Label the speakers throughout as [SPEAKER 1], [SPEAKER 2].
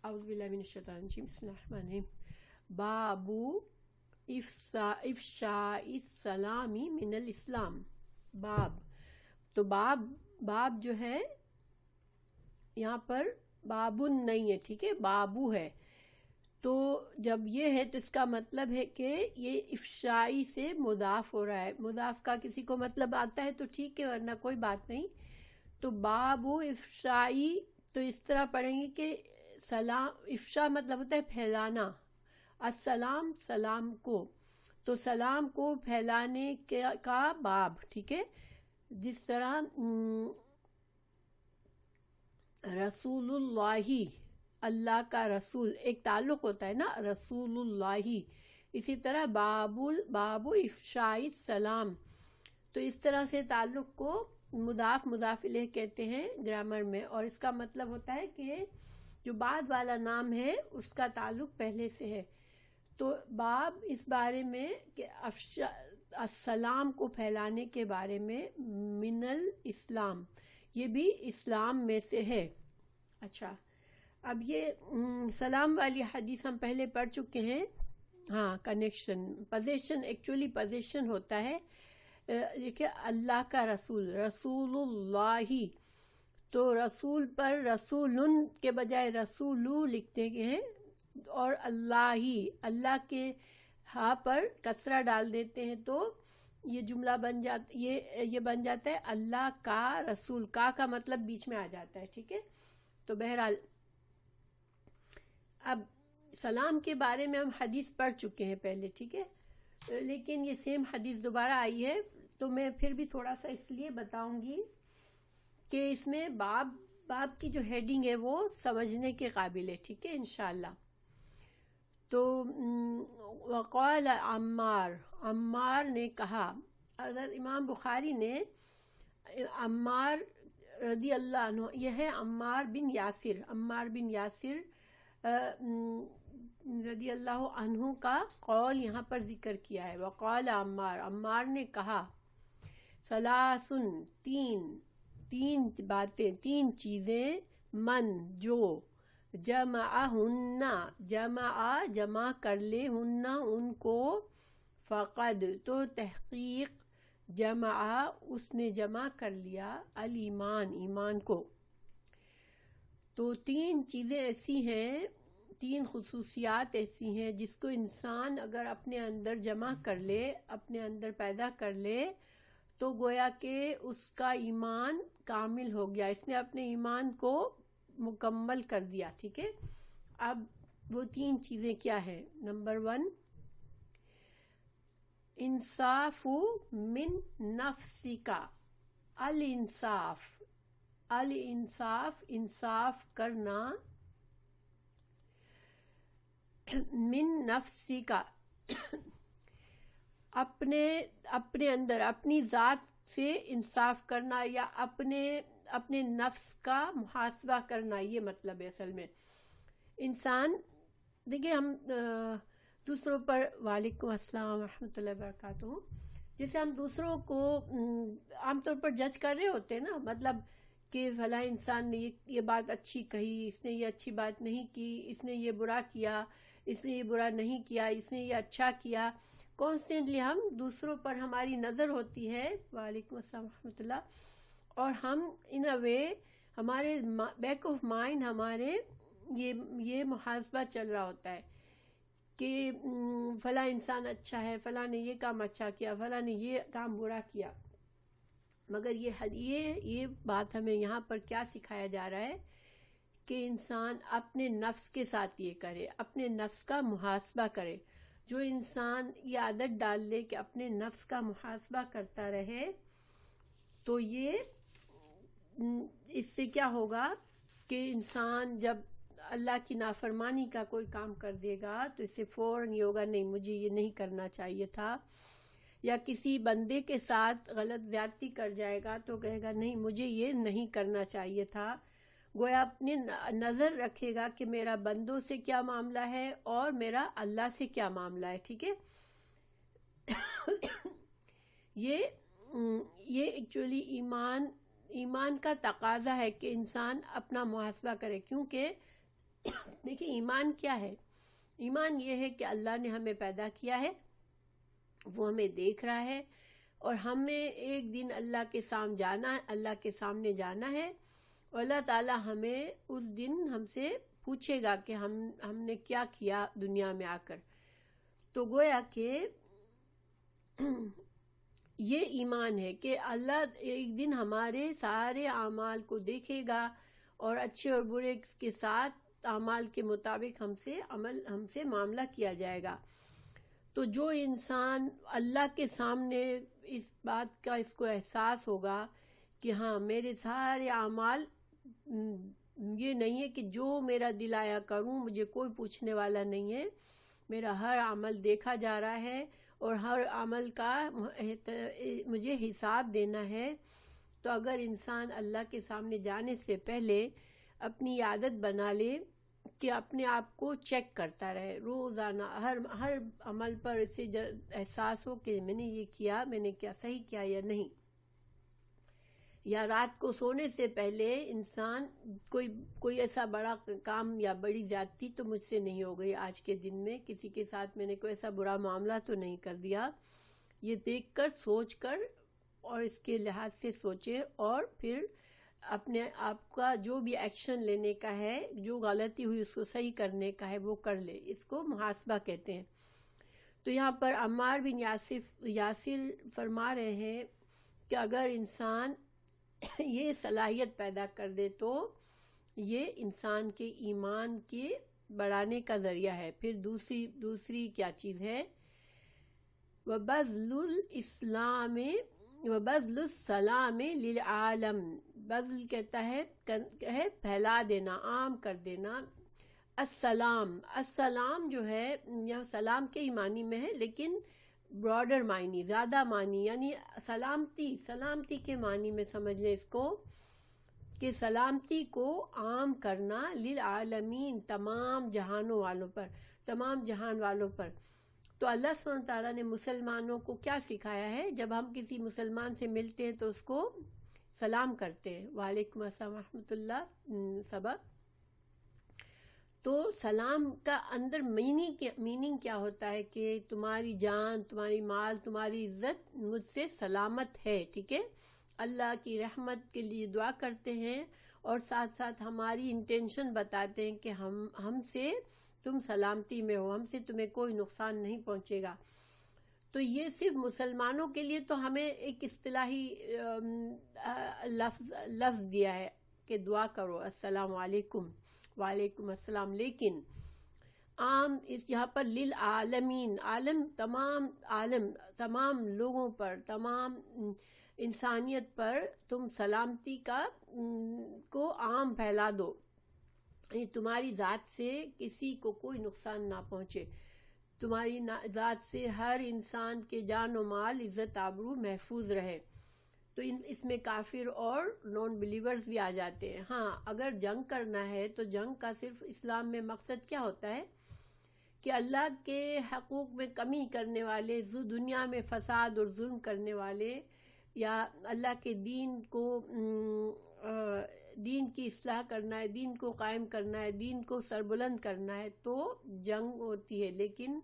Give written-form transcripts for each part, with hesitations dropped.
[SPEAKER 1] اعوذ باللہ من الشیطان الرجیم، بسم اللہ الرحمن الرحیم۔ بابو افشاء السلام من الاسلام۔ باب، تو باب جو ہے یہاں پر بابن نہیں ہے، ٹھیک ہے، بابو ہے۔ تو جب یہ ہے تو اس کا مطلب ہے کہ یہ افشائی سے مضاف ہو رہا ہے۔ مضاف کا کسی کو مطلب آتا ہے تو ٹھیک ہے، ورنہ کوئی بات نہیں۔ تو بابو افشائی تو اس طرح پڑھیں گے کہ سلام، افشا مطلب ہوتا ہے پھیلانا، السلام سلام کو، تو سلام کو پھیلانے کا باب، ٹھیک ہے۔ جس طرح رسول اللہ، اللہ کا رسول، ایک تعلق ہوتا ہے نا رسول اللہ، اسی طرح باب افشاء السلام، تو اس طرح سے تعلق کو مضاف مضاف الیہ کہتے ہیں گرامر میں، اور اس کا مطلب ہوتا ہے کہ جو بعد والا نام ہے اس کا تعلق پہلے سے ہے۔ تو باب اس بارے میں کہ السلام کو پھیلانے کے بارے میں، من الاسلام، یہ بھی اسلام میں سے ہے۔ اچھا، اب یہ سلام والی حدیث ہم پہلے پڑھ چکے ہیں۔ ہاں، کنیکشن، پوزیشن، ایکچولی پوزیشن ہوتا ہے، دیکھیں اللہ کا رسول، رسول اللہ، تو رسول پر رسولن کے بجائے رسولو لکھتے ہیں، اور اللہ کے ہاں پر کسرہ ڈال دیتے ہیں، تو یہ جملہ یہ بن جاتا ہے اللہ کا رسول، کا مطلب بیچ میں آ جاتا ہے، ٹھیک ہے۔ تو بہرحال اب سلام کے بارے میں ہم حدیث پڑھ چکے ہیں پہلے، ٹھیک ہے، لیکن یہ سیم حدیث دوبارہ آئی ہے، تو میں پھر بھی تھوڑا سا اس لیے بتاؤں گی کہ اس میں باب کی جو ہیڈنگ ہے وہ سمجھنے کے قابل ہے، ٹھیک ہے انشاءاللہ۔ تو وقال عمار نے کہا، حضرت امام بخاری نے عمار رضی اللہ عنہ، یہ ہے عمار بن یاسر رضی اللہ عنہ کا قول یہاں پر ذکر کیا ہے۔ وقال عمار نے کہا، ثلاثن، تین باتیں، تین چیزیں، من جو، جمع کر لے، ان کو، فقد تو تحقیق، جمع اس نے جمع کر لیا، الایمان ایمان کو۔ تو تین چیزیں ایسی ہیں، تین خصوصیات ایسی ہیں جس کو انسان اگر اپنے اندر جمع کر لے، اپنے اندر پیدا کر لے، تو گویا کہ اس کا ایمان کامل ہو گیا، اس نے اپنے ایمان کو مکمل کر دیا، ٹھیک ہے۔ اب وہ تین چیزیں کیا ہیں؟ نمبر 1، انصاف من نفسک، الانصاف، انصاف کرنا، من نفسک، اپنے اندر، اپنی ذات سے انصاف کرنا، یا اپنے نفس کا محاسبہ کرنا، یہ مطلب ہے اصل میں۔ انسان، دیکھیں ہم دوسروں پر، وعلیکم السلام ورحمۃ اللہ وبرکاتہ، جیسے ہم دوسروں کو عام طور پر جج کر رہے ہوتے ہیں نا، مطلب کہ فلاں انسان نے یہ بات اچھی کہی، اس نے یہ اچھی بات نہیں کی، اس نے یہ برا کیا، اس نے یہ برا نہیں کیا، اس نے یہ اچھا کیا، کانسٹنٹلی ہم دوسروں پر ہماری نظر ہوتی ہے، وعلیکم السلام ورحمۃ اللہ، اور ہم ان اے وے ہمارے بیک آف مائنڈ ہمارے یہ محاسبہ چل رہا ہوتا ہے کہ فلاں انسان اچھا ہے، فلاں نے یہ کام اچھا کیا، فلاں نے یہ کام برا کیا۔ مگر یہ بات ہمیں یہاں پر کیا سکھایا جا رہا ہے کہ انسان اپنے نفس کے ساتھ یہ کرے، اپنے نفس کا محاسبہ کرے۔ جو انسان یہ عادت ڈال لے کہ اپنے نفس کا محاسبہ کرتا رہے، تو یہ اس سے کیا ہوگا کہ انسان جب اللہ کی نافرمانی کا کوئی کام کر دے گا تو اسے فوراً یہ ہوگا، نہیں مجھے یہ نہیں کرنا چاہیے تھا، یا کسی بندے کے ساتھ غلط زیادتی کر جائے گا تو کہے گا نہیں مجھے یہ نہیں کرنا چاہیے تھا، گویا اپنی نظر رکھے گا کہ میرا بندوں سے کیا معاملہ ہے اور میرا اللہ سے کیا معاملہ ہے، ٹھیک ہے۔ یہ ایکچولی ایمان کا تقاضا ہے کہ انسان اپنا محاسبہ کرے، کیونکہ دیکھیں ایمان کیا ہے؟ ایمان یہ ہے کہ اللہ نے ہمیں پیدا کیا ہے، وہ ہمیں دیکھ رہا ہے، اور ہمیں ایک دن اللہ کے سامنے جانا ہے، اللہ کے سامنے جانا ہے، اور اللہ تعالیٰ ہمیں اس دن ہم سے پوچھے گا کہ ہم نے کیا کیا دنیا میں آ کر. تو گویا کہ یہ ایمان ہے کہ اللہ ایک دن ہمارے سارے اعمال کو دیکھے گا، اور اچھے اور برے کے ساتھ اعمال کے مطابق ہم سے معاملہ کیا جائے گا. تو جو انسان اللہ کے سامنے اس بات کا اس کو احساس ہوگا کہ ہاں میرے سارے اعمال یہ نہیں ہے کہ جو میرا دل آیا کروں، مجھے کوئی پوچھنے والا نہیں ہے، میرا ہر عمل دیکھا جا رہا ہے اور ہر عمل کا مجھے حساب دینا ہے. تو اگر انسان اللہ کے سامنے جانے سے پہلے اپنی عادت بنا لے کہ اپنے آپ کو چیک کرتا رہے روزانہ، ہر عمل پر اسے احساس ہو کہ میں نے یہ کیا، میں نے کیا صحیح کیا یا نہیں. یا رات کو سونے سے پہلے انسان کوئی ایسا بڑا کام یا بڑی زیادتی تو مجھ سے نہیں ہو گئی آج کے دن میں، کسی کے ساتھ میں نے کوئی ایسا برا معاملہ تو نہیں کر دیا، یہ دیکھ کر سوچ کر اور اس کے لحاظ سے سوچے، اور پھر اپنے آپ کا جو بھی ایکشن لینے کا ہے، جو غلطی ہوئی اس کو صحیح کرنے کا ہے وہ کر لے. اس کو محاسبہ کہتے ہیں. تو یہاں پر عمار بن یاسر فرما رہے ہیں کہ اگر انسان یہ صلاحیت پیدا کر دے تو یہ انسان کے ایمان کے بڑھانے کا ذریعہ ہے. پھر دوسری کیا چیز ہے؟ وَبَذْلُ السَّلَامِ لِلْعَالَمِ. بذل کہتا ہے پھیلا دینا، عام کر دینا. السلام جو ہے یہاں سلام کے ہی معنی میں ہے، لیکن براڈر معنی، زیادہ معنی، یعنی سلامتی کے معنی میں سمجھ لیں اس کو، کہ سلامتی کو عام کرنا للعالمین، تمام جہانوں والوں پر، تمام جہان والوں پر. تو اللہ سبحانہ تعالیٰ نے مسلمانوں کو کیا سکھایا ہے؟ جب ہم کسی مسلمان سے ملتے ہیں تو اس کو سلام کرتے ہیں، وعلیکم السلام ورحمۃ اللہ سبق. تو سلام کا اندر میننگ کیا ہوتا ہے کہ تمہاری جان، تمہاری مال، تمہاری عزت مجھ سے سلامت ہے. ٹھیک ہے، اللہ کی رحمت کے لیے دعا کرتے ہیں، اور ساتھ ساتھ ہماری انٹینشن بتاتے ہیں کہ ہم سے تم سلامتی میں ہو، ہم سے تمہیں کوئی نقصان نہیں پہنچے گا. تو یہ صرف مسلمانوں کے لیے تو ہمیں ایک اصطلاحی لفظ دیا ہے کہ دعا کرو السلام علیکم، وعلیکم السلام، لیکن عام یہاں پر للعالمین، عالم تمام لوگوں پر، تمام انسانیت پر تم سلامتی کو عام پھیلا دو. تمہاری ذات سے کسی کو کوئی نقصان نہ پہنچے، تمہاری ذات سے ہر انسان کے جان و مال، عزت آبرو محفوظ رہے. تو اس میں کافر اور نان بلیورز بھی آ جاتے ہیں. ہاں اگر جنگ کرنا ہے تو جنگ کا صرف اسلام میں مقصد کیا ہوتا ہے کہ اللہ کے حقوق میں کمی کرنے والے، دنیا میں فساد اور ظلم کرنے والے، یا اللہ کے دین کی اصلاح کرنا ہے، دین کو قائم کرنا ہے، دین کو سربلند کرنا ہے، تو جنگ ہوتی ہے. لیکن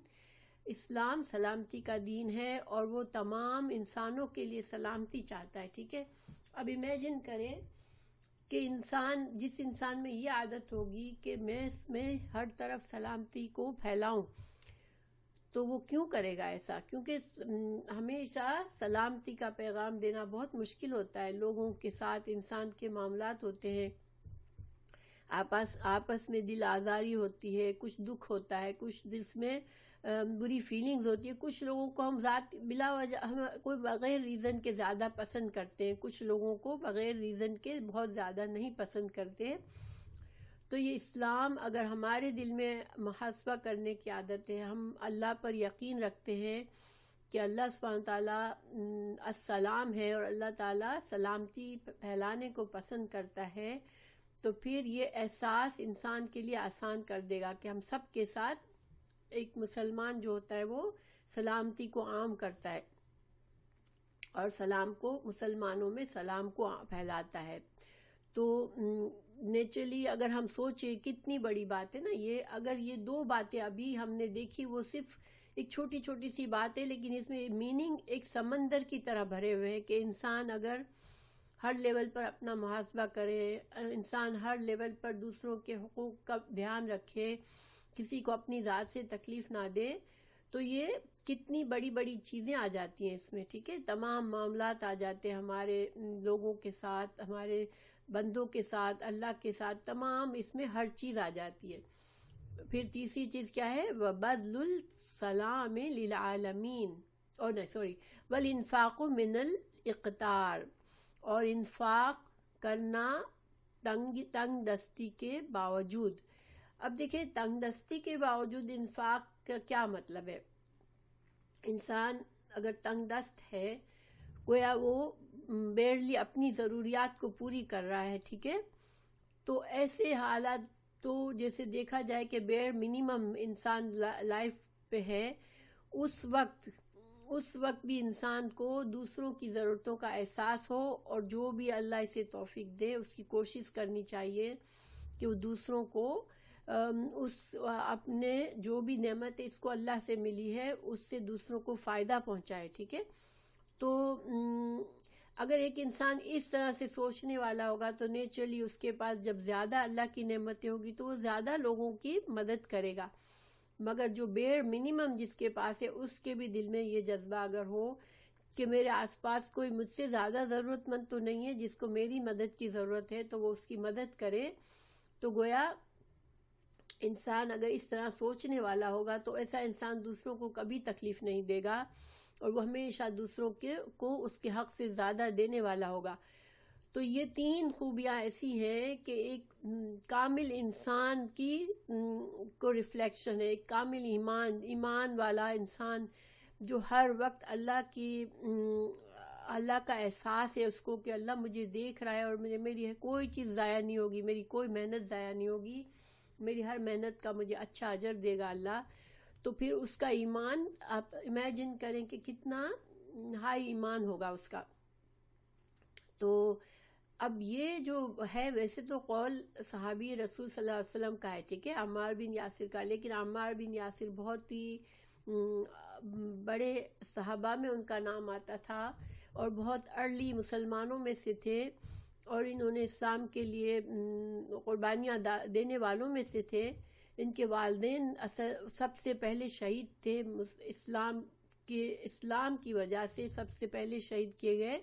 [SPEAKER 1] اسلام سلامتی کا دین ہے، اور وہ تمام انسانوں کے لیے سلامتی چاہتا ہے. ٹھیک ہے، اب امیجن کریں کہ جس انسان میں یہ عادت ہوگی کہ میں ہر طرف سلامتی کو پھیلاؤں، تو وہ کیوں کرے گا ایسا؟ کیونکہ ہمیشہ سلامتی کا پیغام دینا بہت مشکل ہوتا ہے. لوگوں کے ساتھ انسان کے معاملات ہوتے ہیں، آپس میں دل آزاری ہوتی ہے، کچھ دکھ ہوتا ہے، کچھ دل میں بری فیلنگز ہوتی ہے. کچھ لوگوں کو ہم بلا وجہ کوئی بغیر ریزن کے زیادہ پسند کرتے ہیں، کچھ لوگوں کو بغیر ریزن کے بہت زیادہ نہیں پسند کرتے. تو یہ اسلام اگر ہمارے دل میں محاسبہ کرنے کی عادت ہے، ہم اللہ پر یقین رکھتے ہیں کہ اللہ سبحانہ تعالیٰ السلام ہے اور اللہ تعالیٰ سلامتی پھیلانے کو پسند کرتا ہے، تو پھر یہ احساس انسان کے لیے آسان کر دے گا کہ ہم سب کے ساتھ، ایک مسلمان جو ہوتا ہے وہ سلامتی کو عام کرتا ہے اور مسلمانوں میں سلام کو پھیلاتا ہے. تو نیچرلی اگر ہم سوچیں کتنی بڑی بات ہے نا یہ، اگر یہ دو باتیں ابھی ہم نے دیکھی، وہ صرف ایک چھوٹی چھوٹی سی بات ہے، لیکن اس میں میننگ ایک سمندر کی طرح بھرے ہوئے ہیں کہ انسان اگر ہر لیول پر اپنا محاسبہ کرے، انسان ہر لیول پر دوسروں کے حقوق کا دھیان رکھے، کسی کو اپنی ذات سے تکلیف نہ دے، تو یہ کتنی بڑی بڑی چیزیں آ جاتی ہیں اس میں، ٹھیک ہے، تمام معاملات آ جاتے ہیں ہمارے لوگوں کے ساتھ، ہمارے بندوں کے ساتھ، اللہ کے ساتھ، تمام اس میں ہر چیز آ جاتی ہے۔ پھر تیسری چیز کیا ہے؟ وَبَذْلُ السَّلَامِ لِلْعَالَمِينَ، اور نہیں سوری، وَالْإِنفَاقُ مِنَ الْإِقْتَارِ، اور انفاق کرنا تنگ دستی کے باوجود۔ اب دیکھیں تنگ دستی کے باوجود انفاق کا کیا مطلب ہے؟ انسان اگر تنگ دست ہے، گویا وہ بیرلی اپنی ضروریات کو پوری کر رہا ہے، ٹھیک ہے، تو ایسے حالات تو جیسے دیکھا جائے کہ بیئر منیمم انسان لائف پہ ہے، اس وقت بھی انسان کو دوسروں کی ضرورتوں کا احساس ہو، اور جو بھی اللہ اسے توفیق دے اس کی کوشش کرنی چاہیے کہ وہ دوسروں کو اس اپنے جو بھی نعمت اس کو اللہ سے ملی ہے اس سے دوسروں کو فائدہ پہنچائے، ٹھیک ہے۔ تو اگر ایک انسان اس طرح سے سوچنے والا ہوگا تو نیچرلی اس کے پاس جب زیادہ اللہ کی نعمتیں ہوگی تو وہ زیادہ لوگوں کی مدد کرے گا۔ مگر جو بیئر منیمم جس کے پاس ہے، اس کے بھی دل میں یہ جذبہ اگر ہو کہ میرے آس پاس کوئی مجھ سے زیادہ ضرورت مند تو نہیں ہے جس کو میری مدد کی ضرورت ہے، تو وہ اس کی مدد کرے، تو گویا انسان اگر اس طرح سوچنے والا ہوگا تو ایسا انسان دوسروں کو کبھی تکلیف نہیں دے گا، اور وہ ہمیشہ دوسروں کو اس کے حق سے زیادہ دینے والا ہوگا۔ تو یہ تین خوبیاں ایسی ہیں کہ ایک کامل انسان کی کو ریفلیکشن ہے، ایک کامل ایمان والا انسان جو ہر وقت اللہ کا احساس ہے اس کو کہ اللہ مجھے دیکھ رہا ہے، اور میری کوئی چیز ضائع نہیں ہوگی، میری کوئی محنت ضائع نہیں ہوگی، میری ہر محنت کا مجھے اچھا اجر دے گا اللہ۔ تو پھر اس کا ایمان آپ امیجن کریں کہ کتنا ہائی ایمان ہوگا اس کا۔ تو اب یہ جو ہے ویسے تو قول صحابی رسول صلی اللہ علیہ وسلم کا ہے، ٹھیک ہے، عمار بن یاسر کا، لیکن عمار بن یاسر بہت ہی بڑے صحابہ میں ان کا نام آتا تھا، اور بہت ارلی مسلمانوں میں سے تھے، اور انہوں نے اسلام کے لیے قربانیاں دینے والوں میں سے تھے۔ ان کے والدین سب سے پہلے شہید تھے، اسلام کی وجہ سے سب سے پہلے شہید کیے گئے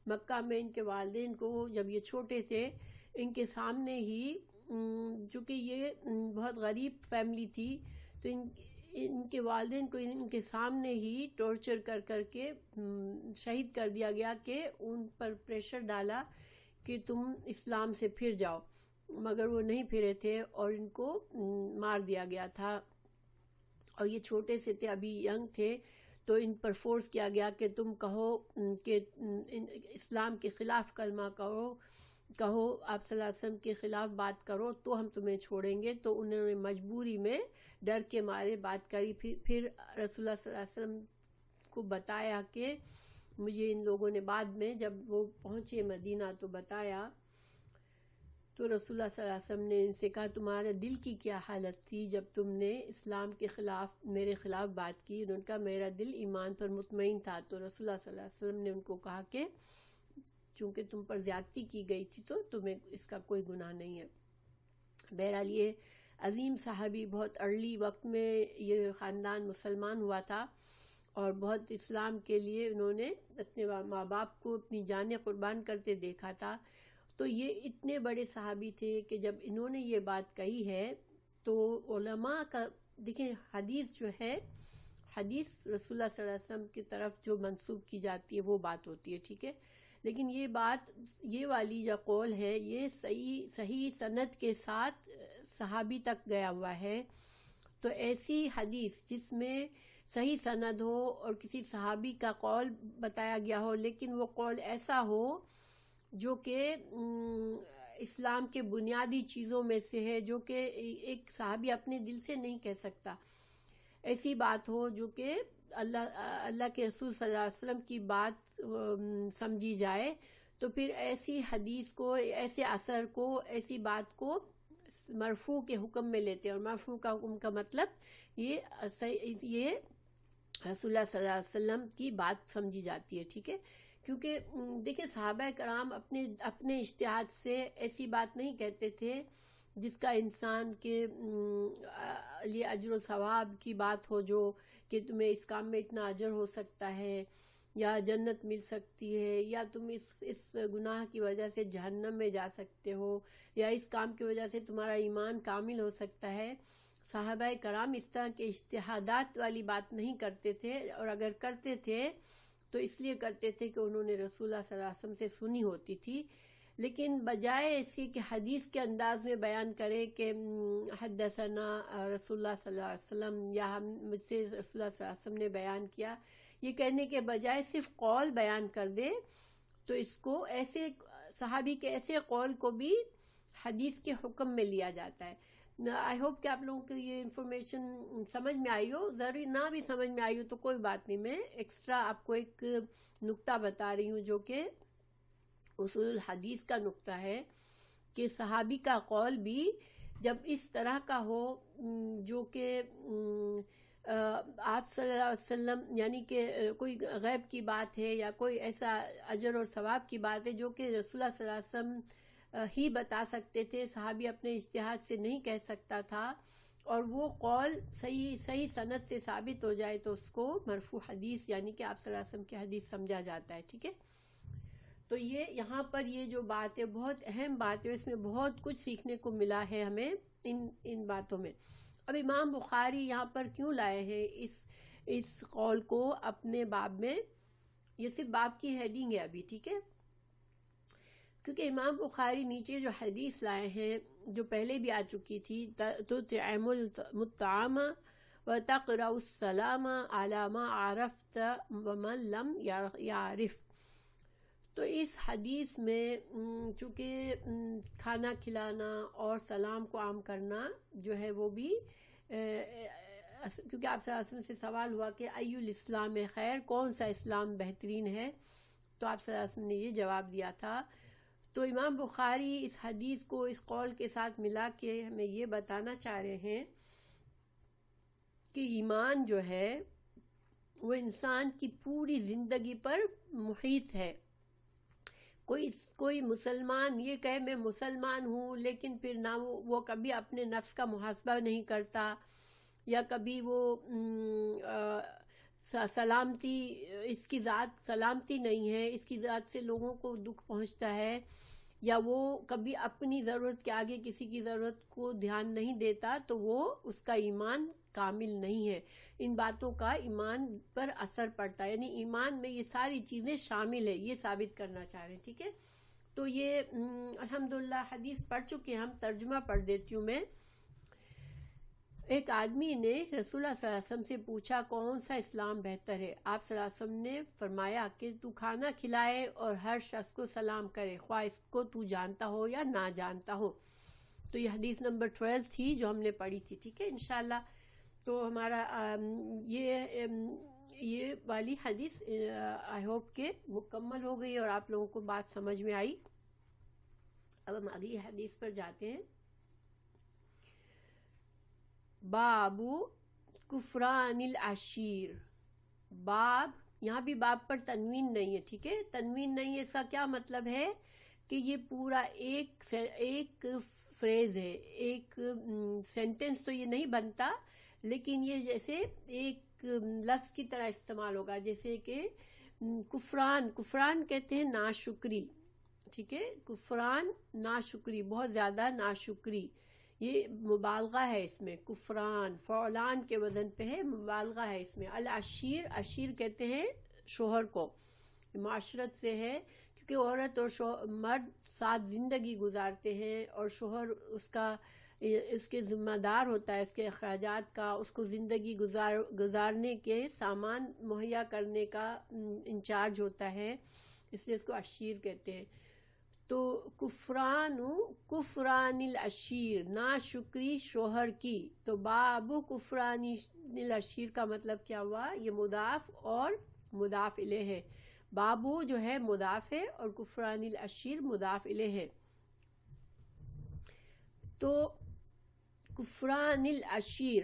[SPEAKER 1] مکہ میں۔ ان کے والدین کو جب یہ چھوٹے تھے، ان کے سامنے ہی، چونکہ یہ بہت غریب فیملی تھی، تو ان کے والدین کو ان کے سامنے ہی ٹارچر کر کے شہید کر دیا گیا، کہ ان پر پریشر ڈالا کہ تم اسلام سے پھر جاؤ، مگر وہ نہیں پھرے تھے اور ان کو مار دیا گیا تھا۔ اور یہ چھوٹے سے تھے، ابھی ینگ تھے، تو ان پر فورس کیا گیا کہ تم کہو کہ اسلام کے خلاف کلمہ کہو، آپ صلی اللہ علیہ وسلم کے خلاف بات کرو تو ہم تمہیں چھوڑیں گے۔ تو انہوں نے مجبوری میں ڈر کے مارے بات کری، پھر رسول اللہ صلی اللہ علیہ وسلم کو بتایا کہ مجھے ان لوگوں نے، بعد میں جب وہ پہنچے مدینہ تو بتایا، تو رسول اللہ صلی اللہ علیہ وسلم نے ان سے کہا تمہارے دل کی کیا حالت تھی جب تم نے اسلام کے خلاف میرے خلاف بات کی؟ انہوں نے کہا میرا دل ایمان پر مطمئن تھا۔ تو رسول اللہ صلی اللہ علیہ وسلم نے ان کو کہا کہ چونکہ تم پر زیادتی کی گئی تھی تو تمہیں اس کا کوئی گناہ نہیں ہے۔ بہرحال یہ عظیم صحابی، بہت ارلی وقت میں یہ خاندان مسلمان ہوا تھا، اور بہت اسلام کے لیے انہوں نے اپنے ماں باپ کو اپنی جانیں قربان کرتے دیکھا تھا۔ تو یہ اتنے بڑے صحابی تھے کہ جب انہوں نے یہ بات کہی ہے تو علماء کا دیکھیں، حدیث جو ہے، حدیث رسول اللہ صلی اللہ علیہ وسلم کی طرف جو منسوب کی جاتی ہے وہ بات ہوتی ہے، ٹھیک ہے، لیکن یہ بات، یہ والی جو قول ہے، یہ صحیح سند کے ساتھ صحابی تک گیا ہوا ہے۔ تو ایسی حدیث جس میں صحیح سند ہو اور کسی صحابی کا قول بتایا گیا ہو، لیکن وہ قول ایسا ہو جو کہ اسلام کے بنیادی چیزوں میں سے ہے، جو کہ ایک صحابی اپنے دل سے نہیں کہہ سکتا، ایسی بات ہو جو کہ اللہ کے رسول صلی اللہ علیہ وسلم کی بات سمجھی جائے، تو پھر ایسی حدیث کو، ایسے اثر کو، ایسی بات کو مرفوع کے حکم میں لیتے ہیں. اور مرفوع کا حکم کا مطلب یہ رسول اللہ صلی اللہ علیہ وسلم کی بات سمجھی جاتی ہے. ٹھیک ہے، کیونکہ دیکھیں صحابہ کرام اپنے اجتہاد سے ایسی بات نہیں کہتے تھے جس کا انسان کے لیے اجر و ثواب کی بات ہو، جو کہ تمہیں اس کام میں اتنا اجر ہو سکتا ہے یا جنت مل سکتی ہے، یا تم اس گناہ کی وجہ سے جہنم میں جا سکتے ہو، یا اس کام کی وجہ سے تمہارا ایمان کامل ہو سکتا ہے. صحابہ کرام اس طرح کے اجتہادات والی بات نہیں کرتے تھے، اور اگر کرتے تھے تو اس لیے کرتے تھے کہ انہوں نے رسول اللہ صلی اللہ علیہ وسلم سے سنی ہوتی تھی. لیکن بجائے اسی کہ حدیث کے انداز میں بیان کرے کہ حدثنا رسول اللہ صلی اللہ علیہ وسلم، یا مجھ سے رسول اللہ صلی اللہ علیہ وسلم نے بیان کیا، یہ کہنے کے بجائے صرف قول بیان کر دے، تو اس کو ایسے صحابی کے ایسے قول کو بھی حدیث کے حکم میں لیا جاتا ہے. آئی ہوپ کہ آپ لوگوں کو یہ انفارمیشن سمجھ میں آئی ہو. ضروری نہ بھی سمجھ میں آئی ہو تو کوئی بات نہیں، میں ایکسٹرا آپ کو ایک نقطہ بتا رہی ہوں جو کہ اصول الحدیث کا نقطہ ہے، کہ صحابی کا قول بھی جب اس طرح کا ہو جو کہ آپ صلی اللہ علیہ وسلم، یعنی کہ کوئی غیب کی بات ہے یا کوئی ایسا اجر اور ثواب کی بات ہے جو کہ رسول اللہ صلی اللہ علیہ وسلم ہی بتا سکتے تھے، صحابی اپنے اجتہاد سے نہیں کہہ سکتا تھا، اور وہ قول صحیح سند سے ثابت ہو جائے تو اس کو مرفوع حدیث یعنی کہ آپ صلی اللہ علیہ وسلم کی حدیث سمجھا جاتا ہے. ٹھیک ہے، تو یہ یہاں پر یہ جو بات ہے بہت اہم بات ہے، اس میں بہت کچھ سیکھنے کو ملا ہے ہمیں ان باتوں میں. اب امام بخاری یہاں پر کیوں لائے ہیں اس قول کو اپنے باب میں؟ یہ صرف باب کی ہیڈنگ ہے ابھی. ٹھیک ہے، کیونکہ امام بخاری نیچے جو حدیث لائے ہیں جو پہلے بھی آ چکی تھی، تطعم الطعام وتقرأ السلام على ما عرفت ومن لم يعرف. تو اس حدیث میں چونکہ کھانا کھلانا اور سلام کو عام کرنا جو ہے وہ بھی، کیونکہ آپ صلی اللہ علیہ وسلم سے سوال ہوا کہ ای الاسلام خیر، کون سا اسلام بہترین ہے، تو آپ صلی اللہ علیہ وسلم نے یہ جواب دیا تھا. تو امام بخاری اس حدیث کو اس قول کے ساتھ ملا کے ہمیں یہ بتانا چاہ رہے ہیں کہ ایمان جو ہے وہ انسان کی پوری زندگی پر محیط ہے. کوئی مسلمان یہ کہے میں مسلمان ہوں، لیکن پھر نہ وہ کبھی اپنے نفس کا محاسبہ نہیں کرتا، یا کبھی وہ سلامتی، اس کی ذات سلامتی نہیں ہے، اس کی ذات سے لوگوں کو دکھ پہنچتا ہے، یا وہ کبھی اپنی ضرورت کے آگے کسی کی ضرورت کو دھیان نہیں دیتا، تو وہ اس کا ایمان کامل نہیں ہے. ان باتوں کا ایمان پر اثر پڑتا ہے، یعنی ایمان میں یہ ساری چیزیں شامل ہے، یہ ثابت کرنا چاہ رہے ہیں. ٹھیک ہے، تو یہ الحمدللہ حدیث پڑھ چکے ہیں ہم، ترجمہ پڑھ دیتی ہوں میں. ایک آدمی نے رسول اللہ صلی اللہ علیہ وسلم سے پوچھا کون سا اسلام بہتر ہے. آپ صلی اللہ علیہ وسلم نے فرمایا کہ تو کھانا کھلائے اور ہر شخص کو سلام کرے، خواہ اس کو تو جانتا ہو یا نہ جانتا ہو. تو یہ حدیث نمبر 12 تھی جو ہم نے پڑھی تھی. ٹھیک ہے، انشاءاللہ تو ہمارا یہ والی حدیث آئی ہوپ کہ مکمل ہو گئی اور آپ لوگوں کو بات سمجھ میں آئی. اب ہم اگلی حدیث پر جاتے ہیں. باب کفران العشیر. باب، یہاں بھی باب پر تنوین نہیں ہے. ٹھیک ہے، تنوین نہیں ہے، اس کا کیا مطلب ہے کہ یہ پورا ایک فریز ہے، ایک سینٹنس تو یہ نہیں بنتا، لیکن یہ جیسے ایک لفظ کی طرح استعمال ہوگا، جیسے کہ کفران کہتے ہیں ناشکری. ٹھیک ہے، کفران ناشکری، بہت زیادہ ناشکری، یہ مبالغہ ہے اس میں. کفران فعلان کے وزن پہ ہے، مبالغہ ہے اس میں. العشیر، عشیر کہتے ہیں شوہر کو، معاشرت سے ہے، کیونکہ عورت اور مرد ساتھ زندگی گزارتے ہیں اور شوہر اس کے ذمہ دار ہوتا ہے، اس کے اخراجات کا، اس کو زندگی گزارنے کے سامان مہیا کرنے کا انچارج ہوتا ہے، اس لیے اس کو عشیر کہتے ہیں. تو کفران العشیر، ناشکری شوہر کی. تو باب کفران العشیر کا مطلب کیا ہوا؟ یہ مضاف اور مضاف الیہ ہے. بابو جو ہے مضاف ہے اور کفران العشیر مضاف الیہ ہے. تو کفران العشیر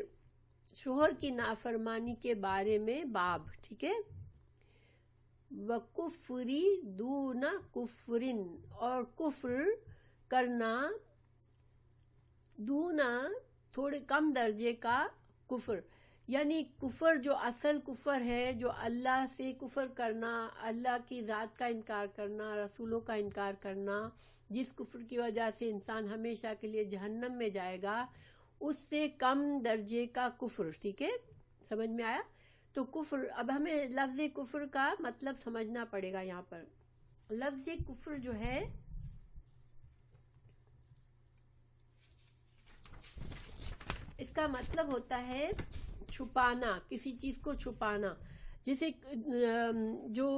[SPEAKER 1] شوہر کی نافرمانی کے بارے میں باب. ٹھیک ہے. وَکُفْرِ دُونَ کفرن اور کفر کرنا دونا تھوڑے کم درجے کا کفر، یعنی کفر جو اصل کفر ہے، جو اللہ سے کفر کرنا، اللہ کی ذات کا انکار کرنا، رسولوں کا انکار کرنا، جس کفر کی وجہ سے انسان ہمیشہ کے لیے جہنم میں جائے گا، اس سے کم درجے کا کفر. ٹھیک ہے، سمجھ میں آیا؟ تو کفر، اب ہمیں لفظ کفر کا مطلب سمجھنا پڑے گا. یہاں پر لفظ کفر جو ہے اس کا مطلب ہوتا ہے چھپانا، کسی چیز کو چھپانا. جیسے جو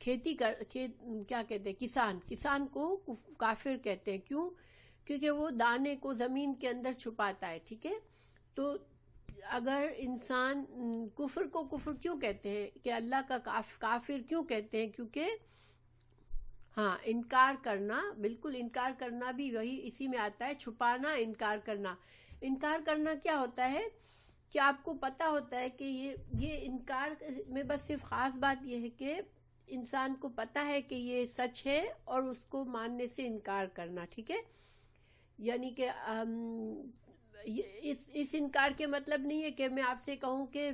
[SPEAKER 1] کھیتی کیا کہتے ہیں، کسان کو کافر کہتے ہیں. کیوں؟ کیونکہ وہ دانے کو زمین کے اندر چھپاتا ہے. ٹھیک ہے. تو اگر انسان کفر کو کفر کیوں کہتے ہیں کہ اللہ کا کافر کیوں کہتے ہیں؟ کیونکہ ہاں، انکار کرنا، بالکل انکار کرنا بھی وہی اسی میں آتا ہے، چھپانا، انکار کرنا. انکار کرنا کیا ہوتا ہے کہ آپ کو پتہ ہوتا ہے کہ یہ انکار میں بس صرف خاص بات یہ ہے کہ انسان کو پتہ ہے کہ یہ سچ ہے اور اس کو ماننے سے انکار کرنا. ٹھیک ہے. یعنی کہ اس انکار کے مطلب نہیں ہے کہ میں آپ سے کہوں کہ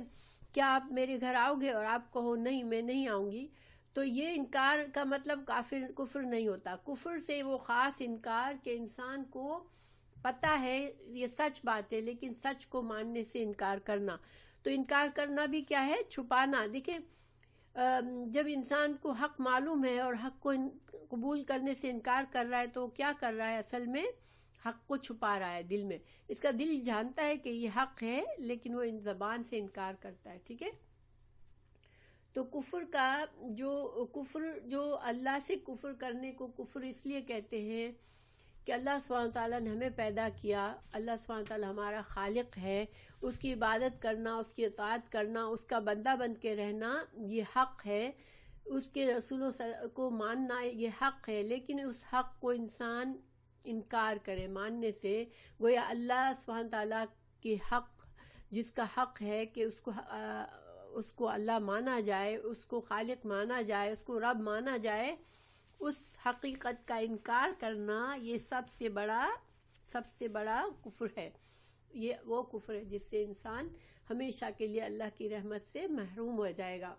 [SPEAKER 1] کیا آپ میرے گھر آؤ گے اور آپ کہو نہیں میں نہیں آؤں گی. تو یہ انکار کا مطلب کفر نہیں ہوتا. کفر سے وہ خاص انکار کہ انسان کو پتہ ہے یہ سچ بات ہے لیکن سچ کو ماننے سے انکار کرنا. تو انکار کرنا بھی کیا ہے؟ چھپانا. دیکھیں، جب انسان کو حق معلوم ہے اور حق کو قبول کرنے سے انکار کر رہا ہے تو وہ کیا کر رہا ہے؟ اصل میں حق کو چھپا رہا ہے دل میں. اس کا دل جانتا ہے کہ یہ حق ہے لیکن وہ زبان سے انکار کرتا ہے. ٹھیک ہے. تو کفر جو اللہ سے کفر کرنے کو کفر اس لیے کہتے ہیں کہ اللہ سبحانہ تعالیٰ نے ہمیں پیدا کیا، اللہ سبحانہ تعالیٰ ہمارا خالق ہے، اس کی عبادت کرنا، اس کی اطاعت کرنا، اس کا بندہ بن کے رہنا یہ حق ہے، اس کے رسولوں کو ماننا یہ حق ہے. لیکن اس حق کو انسان انکار کرے ماننے سے، گویا اللہ سبحانہ تعالیٰ کے حق، جس کا حق ہے کہ اس کو اللہ مانا جائے، اس کو خالق مانا جائے، اس کو رب مانا جائے، اس حقیقت کا انکار کرنا یہ سب سے بڑا کفر ہے. یہ وہ کفر ہے جس سے انسان ہمیشہ کے لیے اللہ کی رحمت سے محروم ہو جائے گا.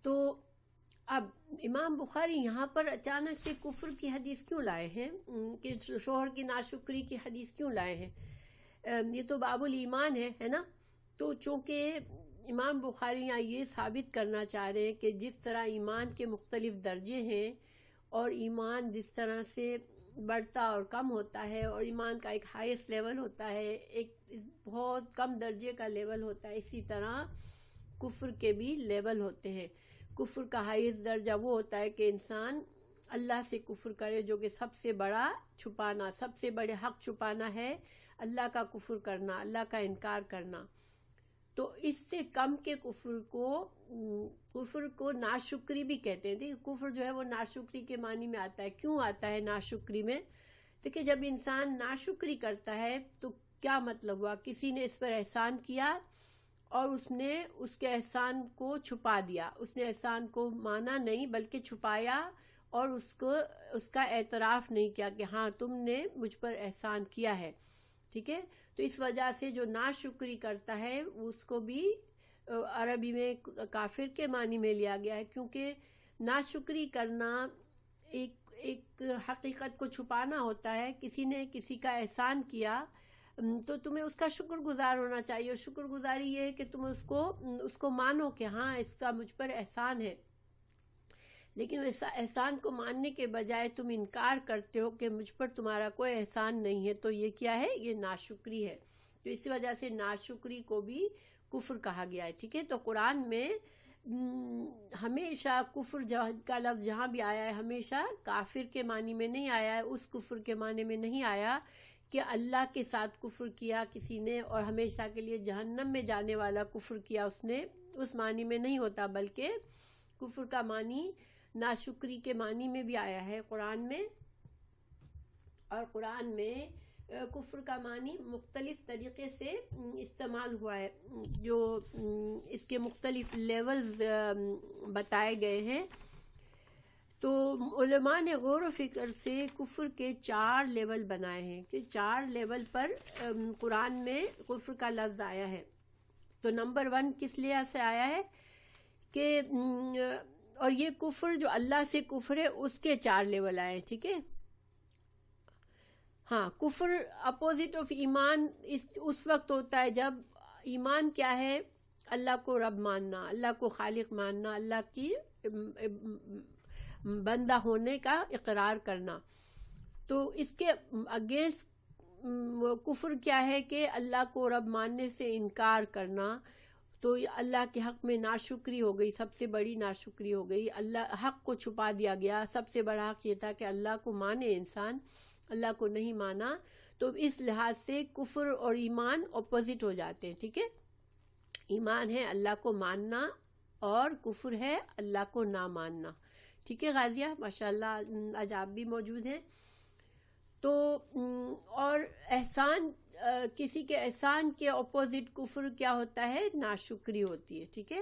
[SPEAKER 1] تو اب امام بخاری یہاں پر اچانک سے کفر کی حدیث کیوں لائے ہیں، کہ شوہر کی ناشکری کی حدیث کیوں لائے ہیں؟ یہ تو باب الایمان ہے نا. تو چونکہ امام بخاری یہاں یہ ثابت کرنا چاہ رہے ہیں کہ جس طرح ایمان کے مختلف درجے ہیں اور ایمان جس طرح سے بڑھتا اور کم ہوتا ہے، اور ایمان کا ایک ہائیسٹ لیول ہوتا ہے، ایک بہت کم درجے کا لیول ہوتا ہے، اسی طرح کفر کے بھی لیول ہوتے ہیں. کفر کا ہائیسٹ درجہ وہ ہوتا ہے کہ انسان اللہ سے کفر کرے، جو کہ سب سے بڑا چھپانا، سب سے بڑے حق چھپانا ہے، اللہ کا کفر کرنا، اللہ کا انکار کرنا. تو اس سے کم کے کفر کو ناشکری بھی کہتے ہیں. دیکھیں، کفر جو ہے وہ ناشکری کے معنی میں آتا ہے. کیوں آتا ہے ناشکری میں؟ دیکھیں، جب انسان ناشکری کرتا ہے تو کیا مطلب ہوا؟ کسی نے اس پر احسان کیا اور اس نے اس کے احسان کو چھپا دیا، اس نے احسان کو مانا نہیں بلکہ چھپایا، اور اس کا اعتراف نہیں کیا کہ ہاں تم نے مجھ پر احسان کیا ہے. ٹھیک ہے. تو اس وجہ سے جو ناشکری کرتا ہے اس کو بھی عربی میں کافر کے معنی میں لیا گیا ہے، کیونکہ ناشکری کرنا ایک حقیقت کو چھپانا ہوتا ہے. کسی نے کسی کا احسان کیا تو تمہیں اس کا شکر گزار ہونا چاہیے، اور شکر گزاری یہ ہے کہ تم اس کو مانو کہ ہاں اس کا مجھ پر احسان ہے. لیکن اس احسان کو ماننے کے بجائے تم انکار کرتے ہو کہ مجھ پر تمہارا کوئی احسان نہیں ہے، تو یہ کیا ہے؟ یہ ناشکری ہے. تو اسی وجہ سے ناشکری کو بھی کفر کہا گیا ہے. ٹھیک ہے. تو قرآن میں ہمیشہ کفر کا لفظ جہاں بھی آیا ہے ہمیشہ کافر کے معنی میں نہیں آیا ہے، اس کفر کے معنی میں نہیں آیا کہ اللہ کے ساتھ کفر کیا کسی نے اور ہمیشہ کے لیے جہنم میں جانے والا کفر کیا اس نے. اس معنی میں نہیں ہوتا، بلکہ کفر کا معنی ناشکری کے معنی میں بھی آیا ہے قرآن میں، اور قرآن میں کفر کا معنی مختلف طریقے سے استعمال ہوا ہے، جو اس کے مختلف لیولز بتائے گئے ہیں۔ تو علماء نے غور و فکر سے کفر کے 4 لیول بنائے ہیں کہ 4 لیول پر قرآن میں کفر کا لفظ آیا ہے۔ تو نمبر 1 کس لیے سے آیا ہے کہ اور یہ کفر جو اللہ سے کفر ہے اس کے 4 لیول آئے، ٹھیک ہے۔ ہاں، کفر اپوزٹ آف ایمان اس وقت ہوتا ہے جب ایمان کیا ہے؟ اللہ کو رب ماننا، اللہ کو خالق ماننا، اللہ کی بندہ ہونے کا اقرار کرنا۔ تو اس کے اگینسٹ کفر کیا ہے کہ اللہ کو رب ماننے سے انکار کرنا، تو اللہ کے حق میں ناشکری ہو گئی، سب سے بڑی ناشکری ہو گئی، اللہ حق کو چھپا دیا گیا۔ سب سے بڑا حق یہ تھا کہ اللہ کو مانے انسان، اللہ کو نہیں مانا، تو اس لحاظ سے کفر اور ایمان اپوزٹ ہو جاتے ہیں، ٹھیک ہے۔ ایمان ہے اللہ کو ماننا اور کفر ہے اللہ کو نہ ماننا، ٹھیک ہے غازیہ، ماشاءاللہ آج آپ بھی موجود ہیں۔ تو اور احسان، کسی کے احسان کے اپوزٹ کفر کیا ہوتا ہے؟ ناشکری ہوتی ہے، ٹھیک ہے۔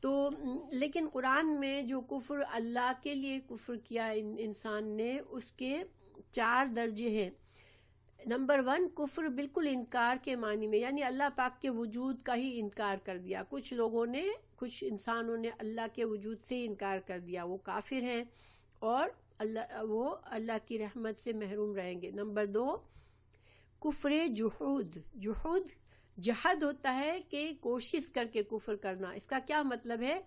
[SPEAKER 1] تو لیکن قرآن میں جو کفر اللہ کے لیے کفر کیا انسان نے، اس کے 4 درجے ہیں۔ نمبر 1 کفر بالکل انکار کے معنی میں، یعنی اللہ پاک کے وجود کا ہی انکار کر دیا۔ کچھ لوگوں نے، کچھ انسانوں نے اللہ کے وجود سے انکار کر دیا، وہ کافر ہیں اور وہ اللہ کی رحمت سے محروم رہیں گے۔ نمبر 2 کفر جحود۔ جحود جہد ہوتا ہے کہ کوشش کر کے کفر کرنا۔ اس کا کیا مطلب ہے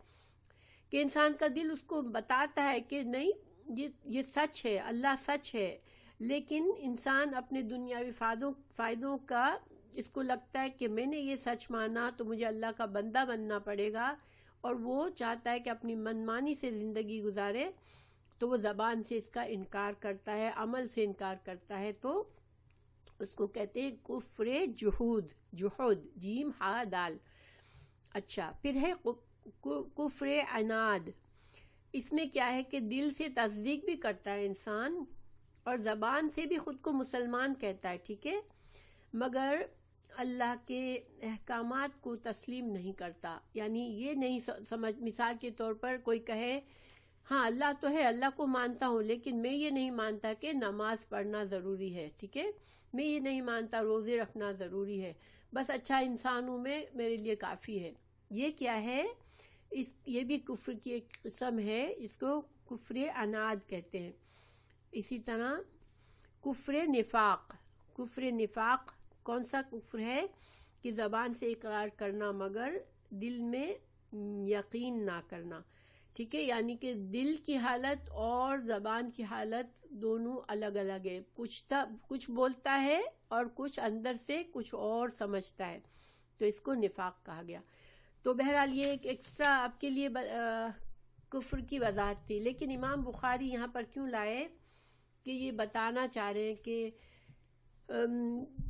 [SPEAKER 1] کہ انسان کا دل اس کو بتاتا ہے کہ نہیں یہ سچ ہے، اللہ سچ ہے، لیکن انسان اپنے دنیاوی فائدوں کا اس کو لگتا ہے کہ میں نے یہ سچ مانا تو مجھے اللہ کا بندہ بننا پڑے گا، اور وہ چاہتا ہے کہ اپنی منمانی سے زندگی گزارے، تو وہ زبان سے اس کا انکار کرتا ہے، عمل سے انکار کرتا ہے، تو اس کو کہتے ہیں کفر جحود۔ جحود جیم ہا دال۔ اچھا، پھر ہے کفر عناد۔ اس میں کیا ہے کہ دل سے تصدیق بھی کرتا ہے انسان اور زبان سے بھی خود کو مسلمان کہتا ہے، ٹھیک ہے، مگر اللہ کے احکامات کو تسلیم نہیں کرتا۔ یعنی یہ نہیں سمجھ، مثال کے طور پر کوئی کہے ہاں اللہ تو ہے، اللہ کو مانتا ہوں، لیکن میں یہ نہیں مانتا کہ نماز پڑھنا ضروری ہے، ٹھیک ہے، میں یہ نہیں مانتا روزے رکھنا ضروری ہے، بس اچھا انسان ہوں میں، میرے لیے کافی ہے۔ یہ کیا ہے؟ یہ بھی کفر کی ایک قسم ہے، اس کو کفر عناد کہتے ہیں۔ اسی طرح کفر نفاق۔ کفر نفاق کون سا کفر ہے؟ کہ زبان سے اقرار کرنا مگر دل میں یقین نہ کرنا، ٹھیک ہے، یعنی کہ دل کی حالت اور زبان کی حالت دونوں الگ الگ ہے، کچھ بولتا ہے اور کچھ اندر سے کچھ اور سمجھتا ہے، تو اس کو نفاق کہا گیا۔ تو بہرحال یہ ایک ایکسٹرا آپ کے لیے کفر کی وضاحت تھی، لیکن امام بخاری یہاں پر کیوں لائے کہ یہ بتانا چاہ رہے ہیں کہ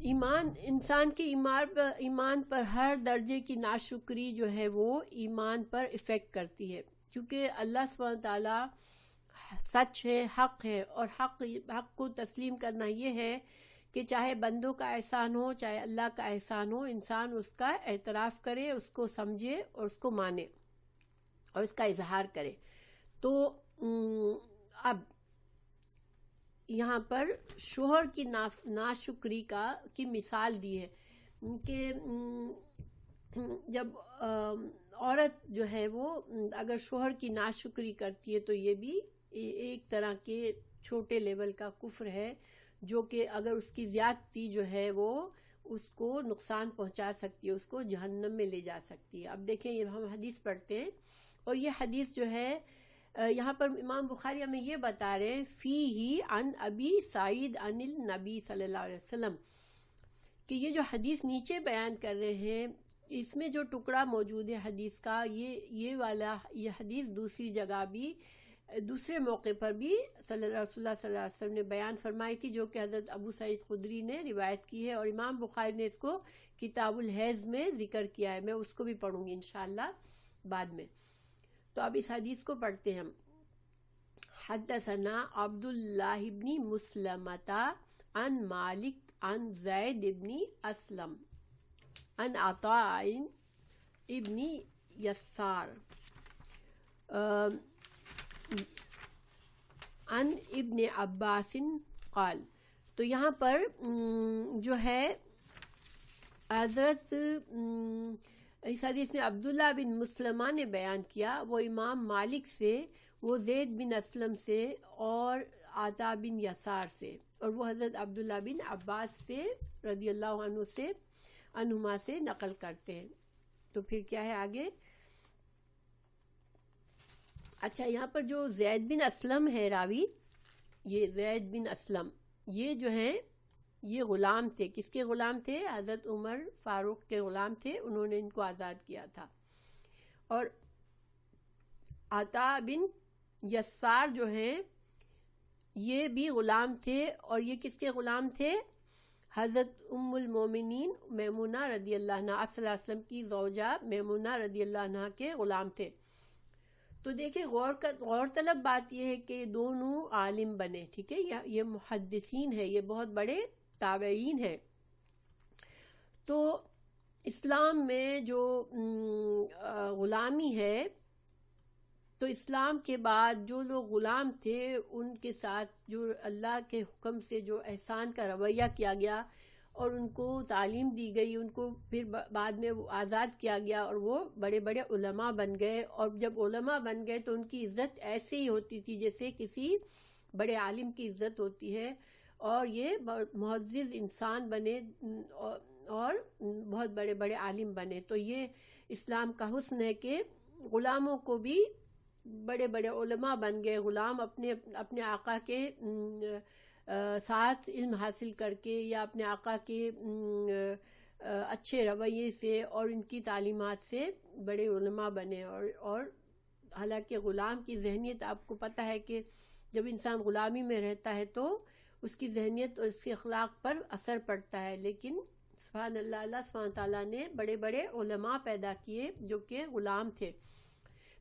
[SPEAKER 1] ایمان، انسان کے ایمان پر ہر درجے کی ناشکری جو ہے وہ ایمان پر افیکٹ کرتی ہے، کیونکہ اللہ سبحانہ تعالیٰ سچ ہے، حق ہے، اور حق کو تسلیم کرنا یہ ہے کہ چاہے بندوں کا احسان ہو چاہے اللہ کا احسان ہو، انسان اس کا اعتراف کرے، اس کو سمجھے اور اس کو مانے اور اس کا اظہار کرے۔ تو اب یہاں پر شوہر کی ناشکری کی مثال دی ہے کہ جب عورت جو ہے وہ اگر شوہر کی ناشکری کرتی ہے تو یہ بھی ایک طرح کے چھوٹے لیول کا کفر ہے، جو کہ اگر اس کی زیادتی جو ہے وہ اس کو نقصان پہنچا سکتی ہے، اس کو جہنم میں لے جا سکتی ہے۔ اب دیکھیں یہ ہم حدیث پڑھتے ہیں، اور یہ حدیث جو ہے یہاں پر امام بخاری ہمیں یہ بتا رہے ہیں فیہ عن ابی سعید عن النبی صلی اللہ علیہ وسلم، کہ یہ جو حدیث نیچے بیان کر رہے ہیں اس میں جو ٹکڑا موجود ہے حدیث کا، یہ حدیث دوسری جگہ بھی دوسرے موقع پر بھی رسول اللہ صلی اللہ علیہ وسلم نے بیان فرمائی تھی، جو کہ حضرت ابو سعید خدری نے روایت کی ہے، اور امام بخاری نے اس کو کتاب الحیض میں ذکر کیا ہے. میں اس کو بھی پڑھوں گی انشاءاللہ بعد میں. تو اب اس حدیث کو پڑھتے ہیں ہم. حدثنا عبد اللہ بن مسلمۃ عن مالک عن زید بن اسلم عن عطاء ابن یسار عن ابن عباس قال. تو یہاں پر جو ہے حضرت اس حدیث میں عبداللہ بن مسلمہ نے بیان کیا، وہ امام مالک سے، وہ زید بن اسلم سے، اور عطا بن یسار سے، اور وہ حضرت عبداللہ بن عباس سے رضی اللہ عنہما سے نقل کرتے ہیں. تو پھر کیا ہے آگے؟ اچھا، یہاں پر جو زید بن اسلم ہے راوی، یہ زید بن اسلم یہ جو ہیں یہ غلام تھے. کس کے غلام تھے؟ حضرت عمر فاروق کے غلام تھے، انہوں نے ان کو آزاد کیا تھا. اور عطا بن یسار جو ہیں یہ بھی غلام تھے، اور یہ کس کے غلام تھے؟ حضرت ام المومنین میمونہ رضی اللہ عنہا، آپ صلی اللہ علیہ وسلم کی زوجہ میمونہ رضی اللہ عنہا کے غلام تھے. تو دیکھیں غور طلب بات یہ ہے کہ دونوں عالم بنے، ٹھیک ہے، یہ محدثین ہے، یہ بہت بڑے تابعین ہیں. تو اسلام میں جو غلامی ہے، تو اسلام کے بعد جو لوگ غلام تھے ان کے ساتھ جو اللہ کے حکم سے جو احسان کا رویہ کیا گیا، اور ان کو تعلیم دی گئی، ان کو پھر بعد میں وہ آزاد کیا گیا، اور وہ بڑے بڑے علماء بن گئے. اور جب علماء بن گئے تو ان کی عزت ایسے ہی ہوتی تھی جیسے کسی بڑے عالم کی عزت ہوتی ہے، اور یہ معزز انسان بنے اور بہت بڑے بڑے عالم بنے. تو یہ اسلام کا حسن ہے کہ غلاموں کو بھی بڑے بڑے علماء بن گئے. غلام اپنے آقا کے ساتھ علم حاصل کر کے، یا اپنے آقا کے اچھے رویے سے اور ان کی تعلیمات سے بڑے علماء بنے. اور حالانکہ غلام کی ذہنیت، آپ کو پتہ ہے کہ جب انسان غلامی میں رہتا ہے تو اس کی ذہنیت اور اس کے اخلاق پر اثر پڑتا ہے، لیکن سبحان اللہ، اللہ سبحانہ تعالیٰ نے بڑے بڑے علماء پیدا کیے جو کہ غلام تھے.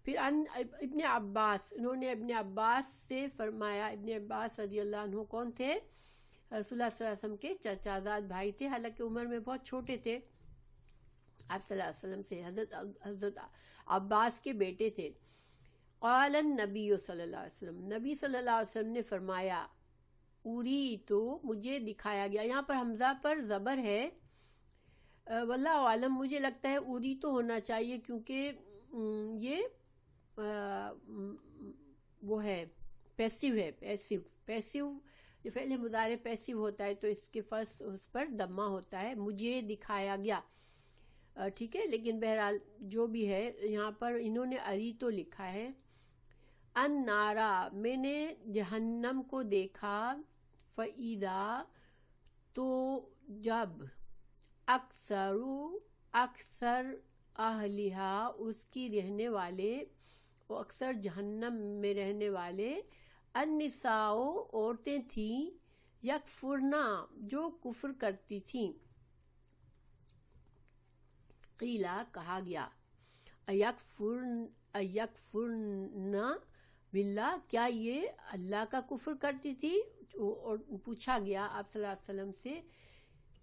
[SPEAKER 1] پھر ابن عباس، انہوں نے ابن عباس سے فرمایا. ابن عباس رضی اللہ عنہ کون تھے؟ رسول اللہ صلی اللہ علیہ وسلم کے چچا زاد بھائی تھے، حالانکہ عمر میں بہت چھوٹے تھے آپ صلی اللہ علیہ وسلم سے. حضرت عباس کے بیٹے تھے. قال النبی صلی اللہ علیہ وسلم، نبی صلی اللہ علیہ وسلم نے فرمایا، اوری تو مجھے دکھایا گیا. یہاں پر حمزہ پر زبر ہے، واللہ عالم، مجھے لگتا ہے اوری تو ہونا چاہیے، کیونکہ یہ وہ ہے پیسیو ہے. پیسیو جو فعل مضارع پیسیو ہوتا ہے تو اس کے فرض اس پر دمہ ہوتا ہے. مجھے دکھایا گیا، ٹھیک ہے، لیکن بہرحال جو بھی ہے یہاں پر انہوں نے اری تو لکھا ہے. ان نارا، میں نے جہنم کو دیکھا، فَإِذَا، تو جب، اکثر اہلہا، اس کی رہنے والے، وہ اکثر جہنم میں رہنے والے، النساء، عورتیں تھیں، یکفرنا، جو کفر کرتی تھیں. قیلا، کہا گیا، ایکفرنا باللہ، کیا یہ اللہ کا کفر کرتی تھی؟ اور پوچھا گیا آپ صلی اللہ علیہ وسلم سے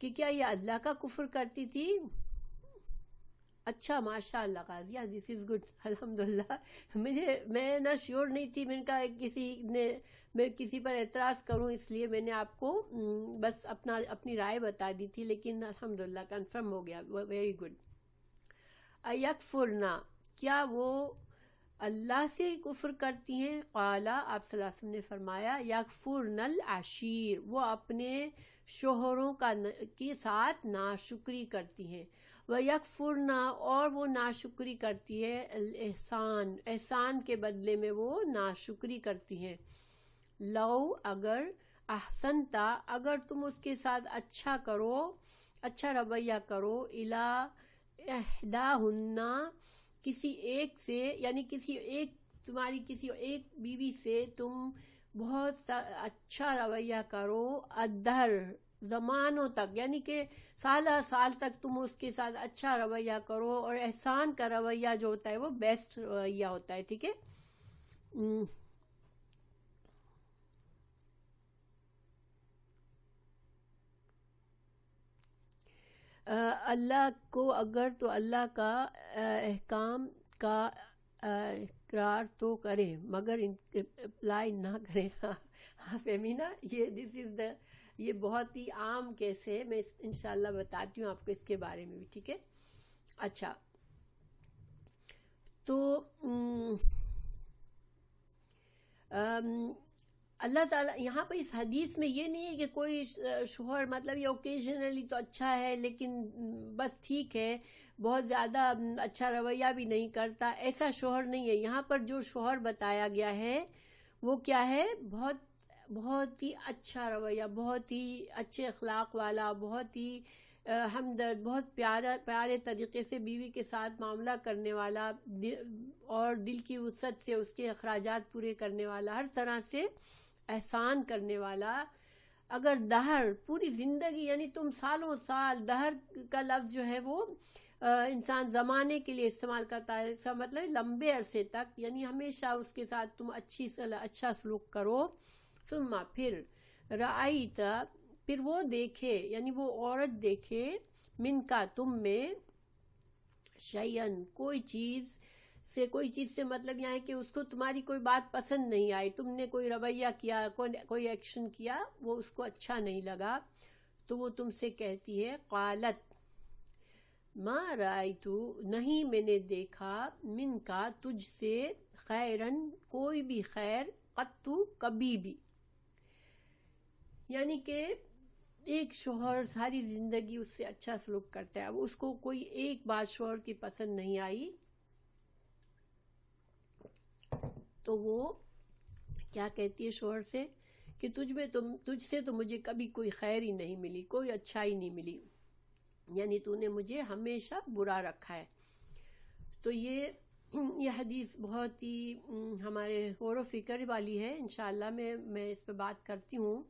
[SPEAKER 1] کہ کیا یہ اللہ کا کفر کرتی تھی؟ اچھا، ماشاء اللہ قاضیہ، دس از گڈ، الحمدللہ. میں نہ شیور نہیں تھی، میں نے کہا میں کسی پر اعتراض کروں، اس لیے میں نے آپ کو بس اپنی رائے بتا دی تھی، لیکن الحمدللہ کنفرم ہو گیا. Very good. ایکفرنا، کیا وہ اللہ سے کفر کرتی ہیں؟ قالا، آپ صلی اللہ علیہ وسلم نے فرمایا، یکفرن العشیر، وہ اپنے شوہروں کے ساتھ ناشکری کرتی ہیں. وَيَكْفُرْنَ، اور وہ ناشکری کرتی ہے، الاحسان، احسان کے بدلے میں وہ ناشکری کرتی ہیں. لو، اگر، احسنتا، اگر تم اس کے ساتھ اچھا کرو، اچھا رویہ کرو، الی احداہن، کسی ایک سے، یعنی کسی ایک تمہاری کسی ایک بیوی سے تم بہت اچھا رویہ کرو الدہر زمانوں تک، یعنی کہ سالہ سال تک تم اس کے ساتھ اچھا رویہ کرو، اور احسان کا رویہ جو ہوتا ہے وہ بیسٹ رویہ ہوتا ہے، ٹھیک ہے. اللہ کو اگر تو اللہ کا احکام کا اقرار تو کریں مگر اپلائی نہ کریں. ہاں فہمینا، یہ بہت ہی عام کیس ہے، میں انشاءاللہ بتاتی ہوں آپ کو اس کے بارے میں بھی، ٹھیک ہے. اچھا تو اللہ تعالیٰ یہاں پہ اس حدیث میں یہ نہیں ہے کہ کوئی شوہر مطلب یہ اوکیجنلی تو اچھا ہے لیکن بس ٹھیک ہے، بہت زیادہ اچھا رویہ بھی نہیں کرتا، ایسا شوہر نہیں ہے. یہاں پر جو شوہر بتایا گیا ہے وہ کیا ہے؟ بہت ہی اچھا رویہ، بہت ہی اچھے اخلاق والا، بہت ہی ہمدرد، بہت پیارے طریقے سے بیوی کے ساتھ معاملہ کرنے والا، اور دل کی وسعت سے اس کے اخراجات پورے کرنے والا، ہر طرح سے احسان کرنے والا. اگر دہر پوری زندگی، یعنی تم سالوں سال، دہر کا لفظ جو ہے وہ انسان زمانے کے لیے استعمال کرتا ہے، اس کا مطلب لمبے عرصے تک، یعنی ہمیشہ اس کے ساتھ تم اچھا سلوک کرو. ثم پھر رأیت، پھر وہ دیکھے، یعنی وہ عورت دیکھے، من کا تم میں، شیئن کوئی چیز سے مطلب یہ ہے کہ اس کو تمہاری کوئی بات پسند نہیں آئی، تم نے کوئی رویہ کیا، کوئی ایکشن کیا، وہ اس کو اچھا نہیں لگا، تو وہ تم سے کہتی ہے قالت ما رأیت، نہیں میں نے دیکھا، من کا تجھ سے، خیرن کوئی بھی خیر، قط کبھی بھی. یعنی کہ ایک شوہر ساری زندگی اس سے اچھا سلوک کرتا ہے، اب اس کو کوئی ایک بات شوہر کی پسند نہیں آئی تو وہ کیا کہتی ہے شوہر سے کہ تجھ سے تو مجھے کبھی کوئی خیر ہی نہیں ملی، کوئی اچھائی نہیں ملی، یعنی تو نے مجھے ہمیشہ برا رکھا ہے. تو یہ حدیث بہت ہی ہمارے غور و فکر والی ہے، انشاءاللہ میں اس پہ بات کرتی ہوں،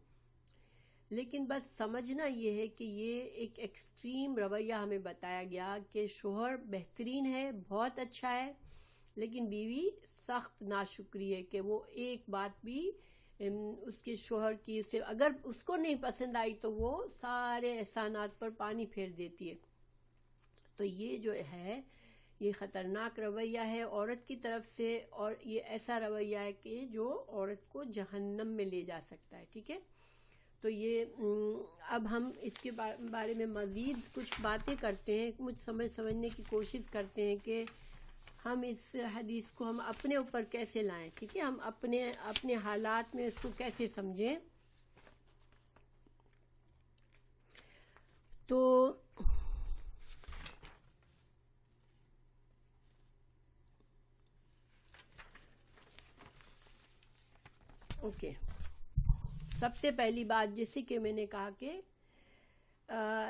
[SPEAKER 1] لیکن بس سمجھنا یہ ہے کہ یہ ایک ایکسٹریم رویہ ہمیں بتایا گیا کہ شوہر بہترین ہے، بہت اچھا ہے، لیکن بیوی سخت ناشکری ہے کہ وہ ایک بات بھی اس کے شوہر کی اسے اگر اس کو نہیں پسند آئی تو وہ سارے احسانات پر پانی پھیر دیتی ہے. تو یہ جو ہے یہ خطرناک رویہ ہے عورت کی طرف سے، اور یہ ایسا رویہ ہے کہ جو عورت کو جہنم میں لے جا سکتا ہے، ٹھیک ہے. تو یہ اب ہم اس کے بارے میں مزید کچھ باتیں کرتے ہیں، کچھ سمجھنے کی کوشش کرتے ہیں کہ ہم اس حدیث کو ہم اپنے اوپر کیسے لائیں، ٹھیک ہے، ہم اپنے حالات میں اس کو کیسے سمجھیں. تو اوکے، سب سے پہلی بات جیسے کہ میں نے کہا کہ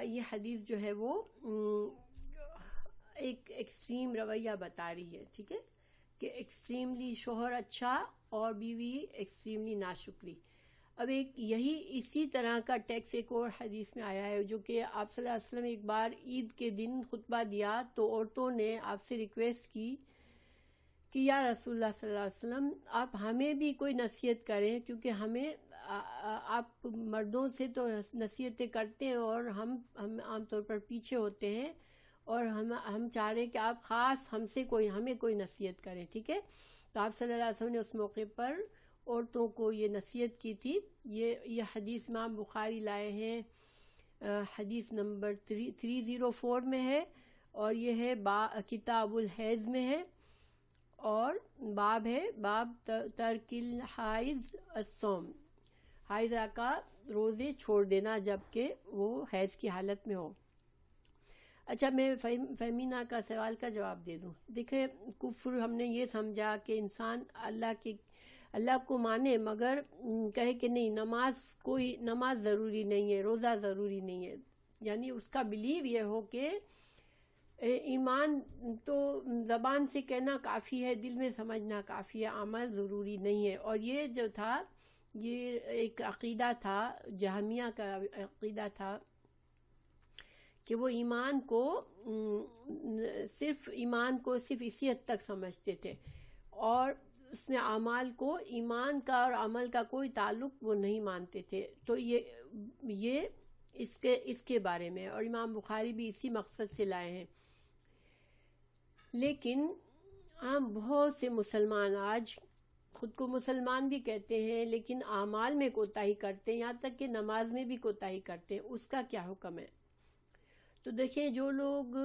[SPEAKER 1] یہ حدیث جو ہے وہ ایک ایکسٹریم رویہ بتا رہی ہے، ٹھیک ہے، کہ ایکسٹریملی شوہر اچھا اور بیوی ایکسٹریملی ناشکری. اب اسی طرح کا ٹیکس ایک اور حدیث میں آیا ہے جو کہ آپ صلی اللہ علیہ وسلم ایک بار عید کے دن خطبہ دیا تو عورتوں نے آپ سے ریکویسٹ کی کہ یا رسول اللہ صلی اللہ علیہ وسلم آپ ہمیں بھی کوئی نصیحت کریں، کیونکہ ہمیں آپ مردوں سے تو نصیحتیں کرتے ہیں اور ہم عام طور پر پیچھے ہوتے ہیں، اور ہم چاہ رہے ہیں کہ آپ خاص ہمیں کوئی نصیحت کریں، ٹھیک ہے. تو آپ صلی اللہ علیہ وسلم نے اس موقع پر عورتوں کو یہ نصیحت کی تھی. یہ حدیث امام بخاری لائے ہیں، حدیث نمبر 304 میں ہے، اور یہ ہے کتاب الحیض میں ہے، اور باب ہے باب ترک الحائض الصوم، حائضہ کا روزے چھوڑ دینا جبکہ وہ حیض کی حالت میں ہو. اچھا میں فہمینہ کا سوال کا جواب دے دوں. دیکھیں کفر ہم نے یہ سمجھا کہ انسان اللہ کو مانے مگر کہے کہ نہیں نماز ضروری نہیں ہے، روزہ ضروری نہیں ہے، یعنی اس کا بلیو یہ ہو کہ ایمان تو زبان سے کہنا کافی ہے، دل میں سمجھنا کافی ہے، عمل ضروری نہیں ہے. اور یہ جو تھا، یہ ایک عقیدہ تھا، جہمیہ کا عقیدہ تھا کہ وہ ایمان کو صرف اسی حد تک سمجھتے تھے، اور اس میں اعمال کو ایمان کا اور عمل کا کوئی تعلق وہ نہیں مانتے تھے. تو یہ اس کے بارے میں، اور امام بخاری بھی اسی مقصد سے لائے ہیں. لیکن ہم بہت سے مسلمان آج خود کو مسلمان بھی کہتے ہیں لیکن اعمال میں کوتاہی کرتے ہیں، یہاں تک کہ نماز میں بھی کوتاہی کرتے ہیں. اس کا کیا حکم ہے؟ تو دیکھیں، جو لوگ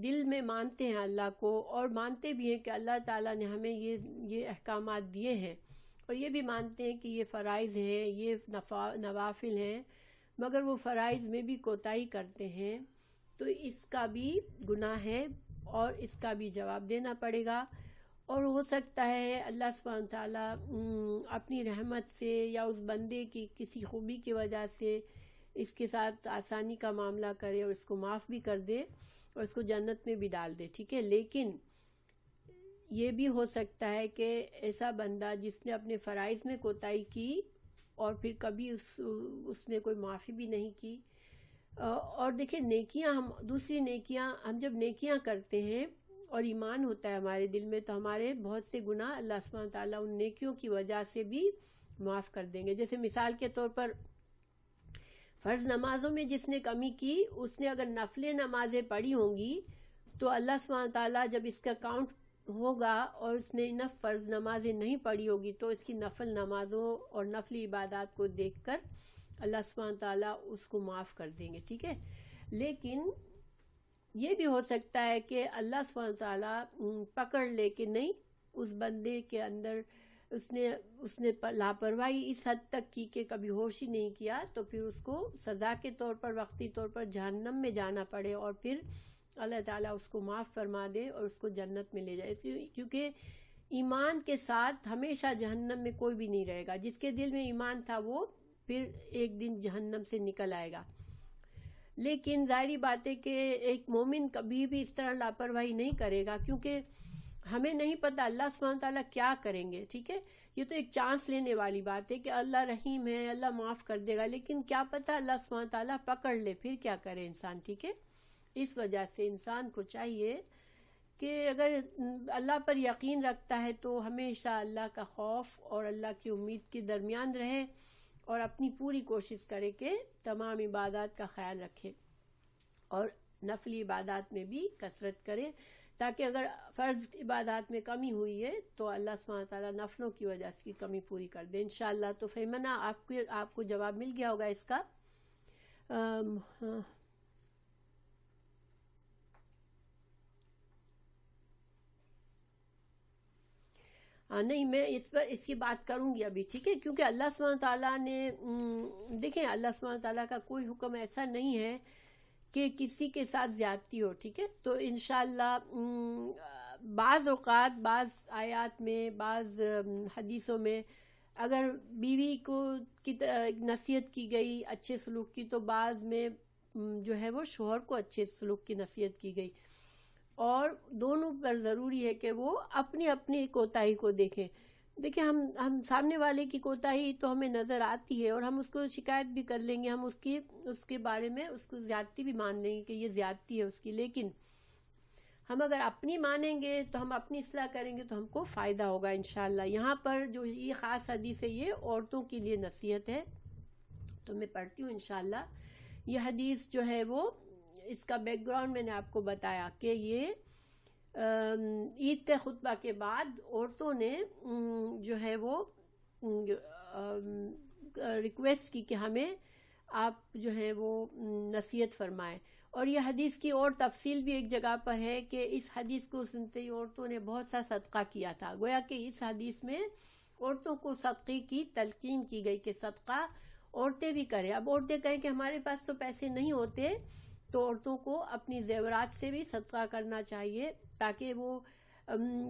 [SPEAKER 1] دل میں مانتے ہیں اللہ کو، اور مانتے بھی ہیں کہ اللہ تعالیٰ نے ہمیں یہ احکامات دیے ہیں، اور یہ بھی مانتے ہیں کہ یہ فرائض ہیں، یہ نوافل ہیں، مگر وہ فرائض میں بھی کوتاہی کرتے ہیں، تو اس کا بھی گناہ ہے اور اس کا بھی جواب دینا پڑے گا. اور ہو سکتا ہے اللہ سبحانہ تعالیٰ اپنی رحمت سے یا اس بندے کی کسی خوبی کی وجہ سے اس کے ساتھ آسانی کا معاملہ کرے اور اس کو معاف بھی کر دے اور اس کو جنت میں بھی ڈال دے، ٹھیک ہے. لیکن یہ بھی ہو سکتا ہے کہ ایسا بندہ جس نے اپنے فرائض میں کوتاہی کی اور پھر کبھی اس نے کوئی معافی بھی نہیں کی. اور دیکھیں، نیکیاں دوسری نیکیاں ہم جب نیکیاں کرتے ہیں اور ایمان ہوتا ہے ہمارے دل میں، تو ہمارے بہت سے گناہ اللہ سبحانہ تعالیٰ ان نیکیوں کی وجہ سے بھی معاف کر دیں گے. جیسے مثال کے طور پر فرض نمازوں میں جس نے کمی کی، اس نے اگر نفل نمازیں پڑھی ہوں گی تو اللہ سبحانہ تعالیٰ جب اس کا کاؤنٹ ہوگا اور اس نے فرض نمازیں نہیں پڑھی ہوگی تو اس کی نفل نمازوں اور نفلی عبادات کو دیکھ کر اللہ سبحانہ تعالیٰ اس کو معاف کر دیں گے، ٹھیک ہے. لیکن یہ بھی ہو سکتا ہے کہ اللہ سبحانہ تعالیٰ پکڑ لے کہ نہیں، اس بندے کے اندر اس نے لاپرواہی اس حد تک کی کہ کبھی ہوش ہی نہیں کیا، تو پھر اس کو سزا کے طور پر وقتی طور پر جہنم میں جانا پڑے، اور پھر اللہ تعالیٰ اس کو معاف فرما دے اور اس کو جنت میں لے جائے. کیونکہ ایمان کے ساتھ ہمیشہ جہنم میں کوئی بھی نہیں رہے گا. جس کے دل میں ایمان تھا وہ پھر ایک دن جہنم سے نکل آئے گا. لیکن ظاہری بات ہے کہ ایک مومن کبھی بھی اس طرح لاپرواہی نہیں کرے گا، کیونکہ ہمیں نہیں پتہ اللہ سبحانہ تعالیٰ کیا کریں گے، ٹھیک ہے. یہ تو ایک چانس لینے والی بات ہے کہ اللہ رحیم ہے، اللہ معاف کر دے گا، لیکن کیا پتہ اللہ سبحانہ تعالیٰ پکڑ لے، پھر کیا کرے انسان، ٹھیک ہے. اس وجہ سے انسان کو چاہیے کہ اگر اللہ پر یقین رکھتا ہے تو ہمیشہ اللہ کا خوف اور اللہ کی امید کے درمیان رہے، اور اپنی پوری کوشش کرے کہ تمام عبادات کا خیال رکھے اور نفلی عبادات میں بھی کثرت کرے، تاکہ اگر فرض عبادات میں کمی ہوئی ہے تو اللہ سبحانہ تعالیٰ نفلوں کی وجہ سے اس کی کمی پوری کر دے انشاءاللہ. تو فہمنا آپ کو جواب مل گیا ہوگا اس کا. نہیں، میں اس کی بات کروں گی ابھی، ٹھیک ہے. کیونکہ اللہ سبحانہ تعالیٰ نے دیکھیں، اللہ سبحانہ تعالیٰ کا کوئی حکم ایسا نہیں ہے کہ کسی کے ساتھ زیادتی ہو، ٹھیک ہے. تو انشاءاللہ بعض اوقات، بعض آیات میں، بعض حدیثوں میں اگر بیوی کو نصیحت کی گئی اچھے سلوک کی، تو بعض میں جو ہے وہ شوہر کو اچھے سلوک کی نصیحت کی گئی. اور دونوں پر ضروری ہے کہ وہ اپنی اپنی کوتاہی کو دیکھیں. ہم سامنے والے کی کوتاہی تو ہمیں نظر آتی ہے اور ہم اس کو شکایت بھی کر لیں گے، ہم اس کے بارے میں اس کو زیادتی بھی مان لیں گے کہ یہ زیادتی ہے اس کی. لیکن ہم اگر اپنی مانیں گے تو ہم اپنی اصلاح کریں گے تو ہم کو فائدہ ہوگا انشاءاللہ. یہاں پر جو یہ خاص حدیث ہے یہ عورتوں کے لیے نصیحت ہے، تو میں پڑھتی ہوں انشاءاللہ. یہ حدیث جو ہے وہ، اس کا بیک گراؤنڈ میں نے آپ کو بتایا کہ یہ عید کے خطبہ کے بعد عورتوں نے جو ہے وہ ریکویسٹ کی کہ ہمیں آپ جو ہے وہ نصیحت فرمائیں. اور یہ حدیث کی اور تفصیل بھی ایک جگہ پر ہے کہ اس حدیث کو سنتے ہی عورتوں نے بہت سا صدقہ کیا تھا. گویا کہ اس حدیث میں عورتوں کو صدقے کی تلقین کی گئی کہ صدقہ عورتیں بھی کریں. اب عورتیں کہیں کہ ہمارے پاس تو پیسے نہیں ہوتے، تو عورتوں کو اپنی زیورات سے بھی صدقہ کرنا چاہیے، تاکہ وہ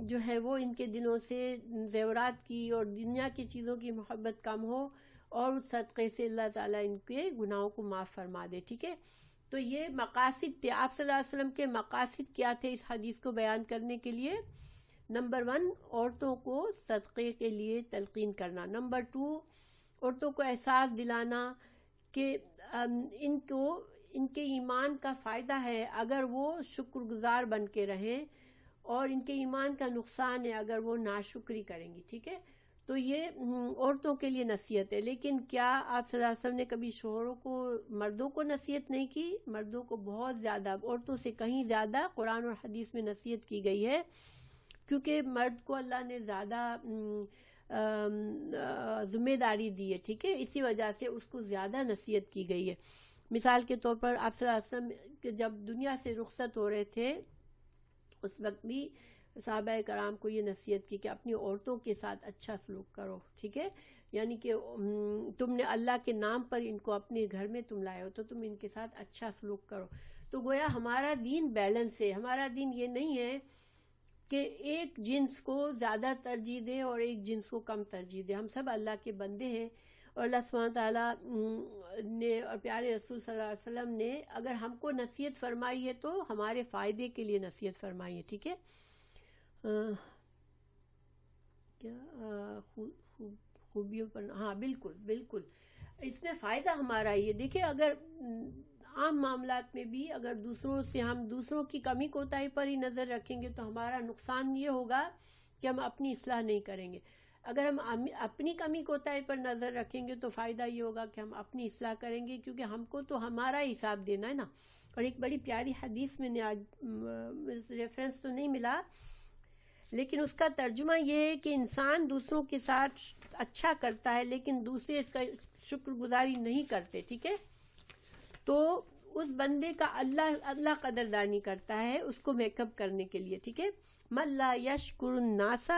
[SPEAKER 1] جو ہے وہ ان کے دلوں سے زیورات کی اور دنیا کی چیزوں کی محبت کم ہو، اور اس صدقے سے اللہ تعالیٰ ان کے گناہوں کو معاف فرما دے، ٹھیک ہے. تو یہ مقاصد تھے، آپ صلی اللہ علیہ وسلم کے مقاصد کیا تھے اس حدیث کو بیان کرنے کے لیے؟ نمبر 1 عورتوں کو صدقے کے لیے تلقین کرنا، نمبر 2 عورتوں کو احساس دلانا کہ ان کے ایمان کا فائدہ ہے اگر وہ شکر گزار بن کے رہیں، اور ان کے ایمان کا نقصان ہے اگر وہ ناشکری کریں گی، ٹھیک ہے؟ تو یہ عورتوں کے لیے نصیحت ہے. لیکن کیا آپ صلی اللہ علیہ وسلم نے کبھی شوہروں کو، مردوں کو نصیحت نہیں کی؟ مردوں کو بہت زیادہ، عورتوں سے کہیں زیادہ قرآن اور حدیث میں نصیحت کی گئی ہے، کیونکہ مرد کو اللہ نے زیادہ ذمہ داری دی ہے، ٹھیک ہے؟ اسی وجہ سے اس کو زیادہ نصیحت کی گئی ہے. مثال کے طور پر آپ صلی اللہ علیہ وسلم جب دنیا سے رخصت ہو رہے تھے اس وقت بھی صحابہ کرام کو یہ نصیحت کی کہ اپنی عورتوں کے ساتھ اچھا سلوک کرو، ٹھیک ہے؟ یعنی کہ تم نے اللہ کے نام پر ان کو اپنے گھر میں تم لائے ہو تو تم ان کے ساتھ اچھا سلوک کرو. تو گویا ہمارا دین بیلنس ہے. ہمارا دین یہ نہیں ہے کہ ایک جنس کو زیادہ ترجیح دے اور ایک جنس کو کم ترجیح دے. ہم سب اللہ کے بندے ہیں، اور اللہ سبحانہ تعالیٰ نے اور پیارے رسول صلی اللہ علیہ وسلم نے اگر ہم کو نصیحت فرمائی ہے تو ہمارے فائدے کے لیے نصیحت فرمائی ہے، ٹھیک ہے؟ کیا خوبیوں پر، ہاں بالکل بالکل، اس میں فائدہ ہمارا ہی ہے. دیکھیں اگر عام معاملات میں بھی اگر دوسروں سے ہم دوسروں کی کمی کوتاہی پر ہی نظر رکھیں گے تو ہمارا نقصان یہ ہوگا کہ ہم اپنی اصلاح نہیں کریں گے. اگر ہم اپنی کمی کوتاہی پر نظر رکھیں گے تو فائدہ یہ ہوگا کہ ہم اپنی اصلاح کریں گے، کیونکہ ہم کو تو ہمارا ہی حساب دینا ہے نا. اور ایک بڑی پیاری حدیث میں نے آج ریفرنس تو نہیں ملا لیکن اس کا ترجمہ یہ ہے کہ انسان دوسروں کے ساتھ اچھا کرتا ہے لیکن دوسرے اس کا شکر گزاری نہیں کرتے، ٹھیک ہے؟ تو اس بندے کا اللہ قدردانی کرتا ہے اس کو میک اپ کرنے کے لیے، ٹھیک ہے؟ من لا یشکر الناس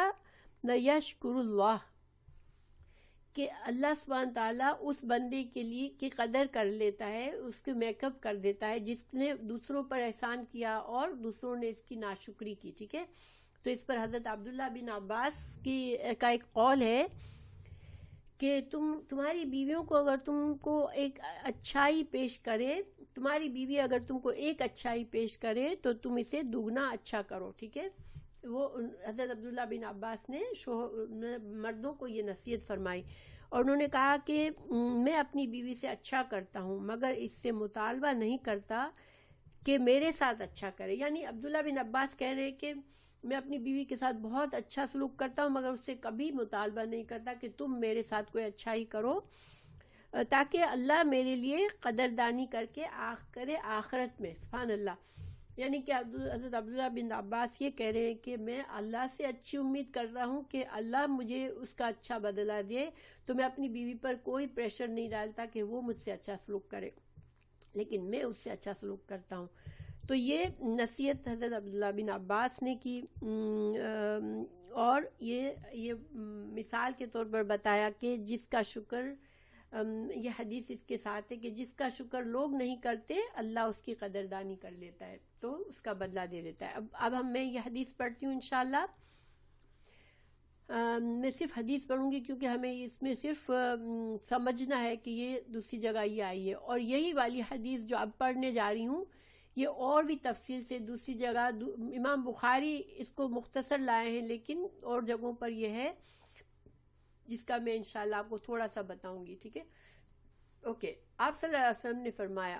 [SPEAKER 1] لا یشکر اللہ، کہ اللہ سبحانہ تعالیٰ اس بندے کے لیے کی قدر کر لیتا ہے، اس کے میک اپ کر دیتا ہے جس نے دوسروں پر احسان کیا اور دوسروں نے اس کی ناشکری کی، ٹھیک ہے؟ تو اس پر حضرت عبداللہ بن عباس کا ایک قول ہے کہ تمہاری بیویوں کو اگر تم کو ایک اچھائی پیش کرے، تمہاری بیوی اگر تم کو ایک اچھائی پیش کرے تو تم اسے دگنا اچھا کرو، ٹھیک ہے؟ وہ حضرت عبداللہ بن عباس نے مردوں کو یہ نصیحت فرمائی، اور انہوں نے کہا کہ میں اپنی بیوی سے اچھا کرتا ہوں مگر اس سے مطالبہ نہیں کرتا کہ میرے ساتھ اچھا کرے. یعنی عبداللہ بن عباس کہہ رہے کہ میں اپنی بیوی کے ساتھ بہت اچھا سلوک کرتا ہوں مگر اس سے کبھی مطالبہ نہیں کرتا کہ تم میرے ساتھ کوئی اچھائی کرو، تاکہ اللہ میرے لیے قدردانی کر کے کرے آخرت میں. سبحان اللہ. یعنی کہ حضرت عبداللہ بن عباس یہ کہہ رہے ہیں کہ میں اللہ سے اچھی امید کرتا ہوں کہ اللہ مجھے اس کا اچھا بدلہ دے، تو میں اپنی بیوی پر کوئی پریشر نہیں ڈالتا کہ وہ مجھ سے اچھا سلوک کرے، لیکن میں اس سے اچھا سلوک کرتا ہوں. تو یہ نصیحت حضرت عبداللہ بن عباس نے کی، اور یہ مثال کے طور پر بتایا کہ جس کا شکر، یہ حدیث اس کے ساتھ ہے کہ جس کا شکر لوگ نہیں کرتے اللہ اس کی قدردانی کر لیتا ہے، تو اس کا بدلہ دے دیتا ہے. اب میں یہ حدیث پڑھتی ہوں انشاءاللہ. میں صرف حدیث پڑھوں گی کیونکہ ہمیں اس میں صرف سمجھنا ہے کہ یہ دوسری جگہ یہ آئی ہے، اور یہی والی حدیث جو اب پڑھنے جا رہی ہوں یہ اور بھی تفصیل سے دوسری جگہ امام بخاری اس کو مختصر لائے ہیں، لیکن اور جگہوں پر یہ ہے جس کا میں انشاءاللہ آپ کو تھوڑا سا بتاؤں گی، ٹھیک ہے؟ اوکے. آپ صلی اللہ علیہ وسلم نے فرمایا،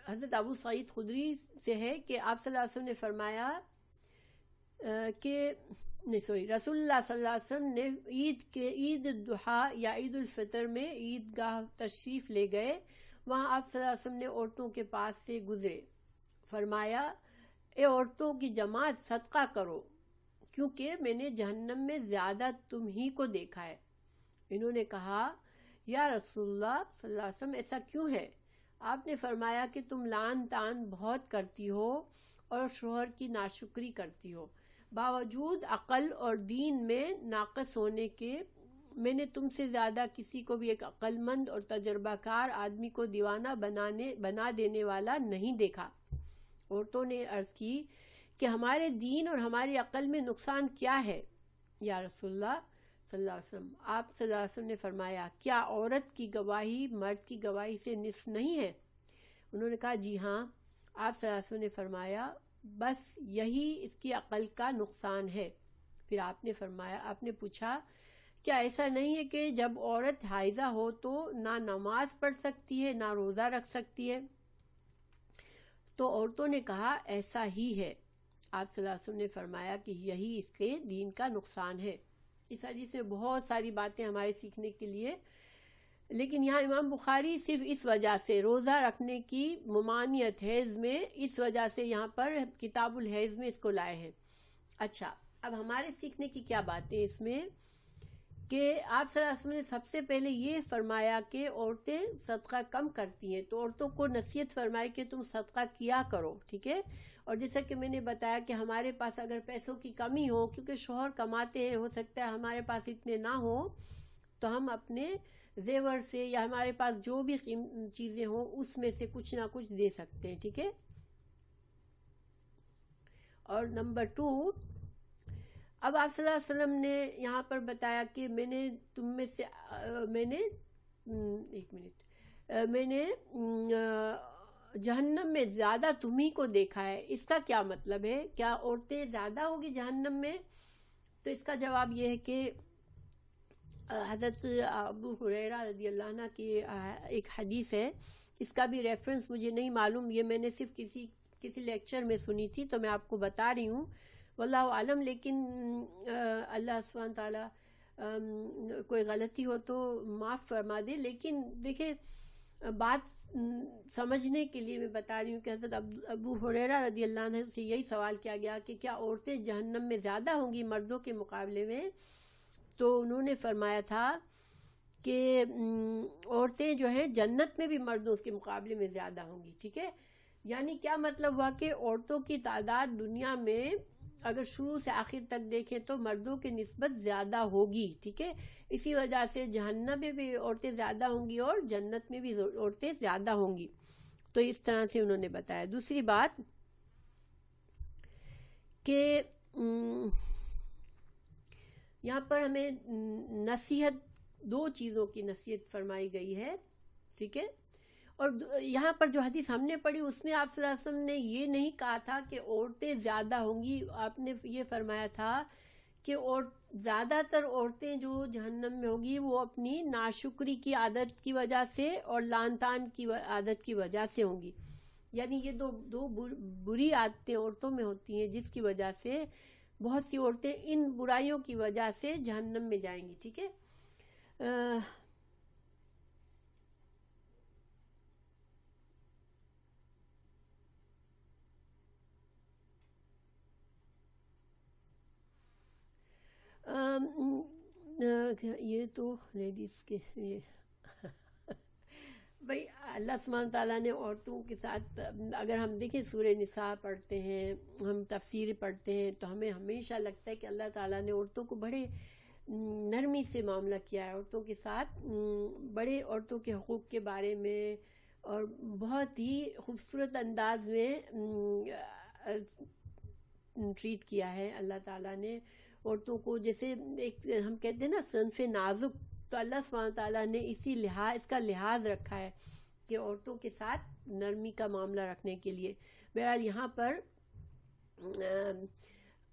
[SPEAKER 1] حضرت ابو سعید خدری سے ہے کہ آپ صلی اللہ علیہ وسلم نے فرمایا کہ رسول اللہ صلی اللہ علیہ وسلم نے عید الضحیٰ یا عید الفطر میں عید گاہ تشریف لے گئے. وہاں آپ صلی اللہ علیہ وسلم نے عورتوں کے پاس سے گزرے. فرمایا، اے عورتوں کی جماعت صدقہ کرو کیونکہ میں نے جہنم میں زیادہ تم ہی کو دیکھا ہے. انہوں نے کہا، یا رسول اللہ صلی اللہ علیہ وسلم ایسا کیوں ہے؟ آپ نے فرمایا کہ تم لعن طعن بہت کرتی ہو اور شوہر کی ناشکری کرتی ہو. باوجود عقل اور دین میں ناقص ہونے کے میں نے تم سے زیادہ کسی کو بھی ایک عقل مند اور تجربہ کار آدمی کو دیوانہ بنا دینے والا نہیں دیکھا. عورتوں نے عرض کی کہ ہمارے دین اور ہماری عقل میں نقصان کیا ہے یا رسول اللہ صلی اللہ علیہ وسلم. آپ صلی اللہ علیہ وسلم نے فرمایا کیا عورت کی گواہی مرد کی گواہی سے نصف نہیں ہے؟ انہوں نے کہا جی ہاں. آپ صلی اللہ علیہ وسلم نے فرمایا بس یہی اس کی عقل کا نقصان ہے. پھر آپ نے پوچھا کیا ایسا نہیں ہے کہ جب عورت حائضہ ہو تو نہ نماز پڑھ سکتی ہے نہ روزہ رکھ سکتی ہے؟ تو عورتوں نے کہا ایسا ہی ہے. آپ صلی اللہ علیہ وسلم نے فرمایا کہ یہی اس کے دین کا نقصان ہے. اس حدیث میں بہت ساری باتیں ہمارے سیکھنے کے لیے، لیکن یہاں امام بخاری صرف اس وجہ سے روزہ رکھنے کی ممانعت حیض میں، اس وجہ سے یہاں پر کتاب الحیض میں اس کو لائے ہیں. اچھا، اب ہمارے سیکھنے کی کیا باتیں اس میں کہ آپ صلی اللہ علیہ وسلم نے سب سے پہلے یہ فرمایا کہ عورتیں صدقہ کم کرتی ہیں، تو عورتوں کو نصیحت فرمائی کہ تم صدقہ کیا کرو، ٹھیک ہے. اور جیسا کہ میں نے بتایا کہ ہمارے پاس اگر پیسوں کی کمی ہو، کیونکہ شوہر کماتے ہیں، ہو سکتا ہے ہمارے پاس اتنے نہ ہوں، تو ہم اپنے زیور سے یا ہمارے پاس جو بھی چیزیں ہوں اس میں سے کچھ نہ کچھ دے سکتے ہیں، ٹھیک ہے. اور نمبر 2، اب آپ صلی اللہ علیہ وسلم نے یہاں پر بتایا کہ میں نے تم میں سے میں نے جہنم میں زیادہ تمہیں کو دیکھا ہے. اس کا کیا مطلب ہے؟ کیا عورتیں زیادہ ہوگی جہنم میں؟ تو اس کا جواب یہ ہے کہ حضرت ابو ہریرہ رضی اللہ عنہ کی ایک حدیث ہے، اس کا بھی ریفرنس مجھے نہیں معلوم، یہ میں نے صرف کسی لیکچر میں سنی تھی تو میں آپ کو بتا رہی ہوں، واللہ عالم. لیکن اللہ سبحانہ تعالیٰ کوئی غلطی ہو تو معاف فرما دے. لیکن دیکھیں بات سمجھنے کے لیے میں بتا رہی ہوں کہ حضرت ابو ہریرہ رضی اللہ عنہ سے یہی سوال کیا گیا کہ کیا عورتیں جہنم میں زیادہ ہوں گی مردوں کے مقابلے میں؟ تو انہوں نے فرمایا تھا کہ عورتیں جو ہیں جنت میں بھی مردوں کے مقابلے میں زیادہ ہوں گی، ٹھیک ہے. یعنی کیا مطلب ہوا کہ عورتوں کی تعداد دنیا میں اگر شروع سے آخر تک دیکھیں تو مردوں کے نسبت زیادہ ہوگی، ٹھیک ہے. اسی وجہ سے جہنم میں بھی عورتیں زیادہ ہوں گی اور جنت میں بھی عورتیں زیادہ ہوں گی. تو اس طرح سے انہوں نے بتایا. دوسری بات کہ یہاں پر ہمیں نصیحت، 2 چیزوں کی نصیحت فرمائی گئی ہے، ٹھیک ہے. اور یہاں پر جو حدیث ہم نے پڑھی اس میں آپ صلی اللہ علیہ وسلم نے یہ نہیں کہا تھا کہ عورتیں زیادہ ہوں گی. آپ نے یہ فرمایا تھا کہ زیادہ تر عورتیں جو جہنم میں ہوگی وہ اپنی ناشکری کی عادت کی وجہ سے اور لعن طعن کی عادت کی وجہ سے ہوں گی. یعنی یہ دو بری عادتیں عورتوں میں ہوتی ہیں جس کی وجہ سے بہت سی عورتیں ان برائیوں کی وجہ سے جہنم میں جائیں گی، ٹھیک ہے. یہ تو لیڈیز کے لیے بھائی اللہ سبحانہ تعالیٰ نے عورتوں کے ساتھ، اگر ہم دیکھیں سورہ نساء پڑھتے ہیں، ہم تفسیر پڑھتے ہیں تو ہمیں ہمیشہ لگتا ہے کہ اللہ تعالیٰ نے عورتوں کو بڑے نرمی سے معاملہ کیا ہے، عورتوں کے ساتھ بڑے عورتوں کے حقوق کے بارے میں اور بہت ہی خوبصورت انداز میں ٹریٹ کیا ہے. اللہ تعالیٰ نے عورتوں کو جیسے ایک ہم کہتے ہیں نا صنف نازک، تو اللہ سبحانہ تعالیٰ نے اس کا لحاظ رکھا ہے کہ عورتوں کے ساتھ نرمی کا معاملہ رکھنے کے لیے. بہرحال یہاں پر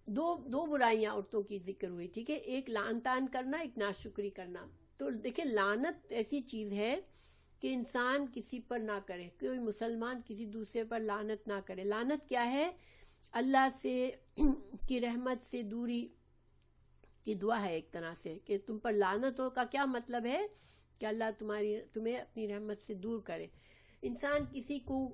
[SPEAKER 1] دو برائیاں عورتوں کی ذکر ہوئی، ٹھیک ہے. ایک لعن طعن کرنا، ایک ناشکری کرنا. تو دیکھیں لعنت ایسی چیز ہے کہ انسان کسی پر نہ کرے، کوئی مسلمان کسی دوسرے پر لعنت نہ کرے. لعنت کیا ہے؟ اللہ سے کی رحمت سے دوری کی دعا ہے ایک طرح سے، کہ تم پر لعنت ہو کا کیا مطلب ہے کہ اللہ تمہیں اپنی رحمت سے دور کرے. انسان کسی کو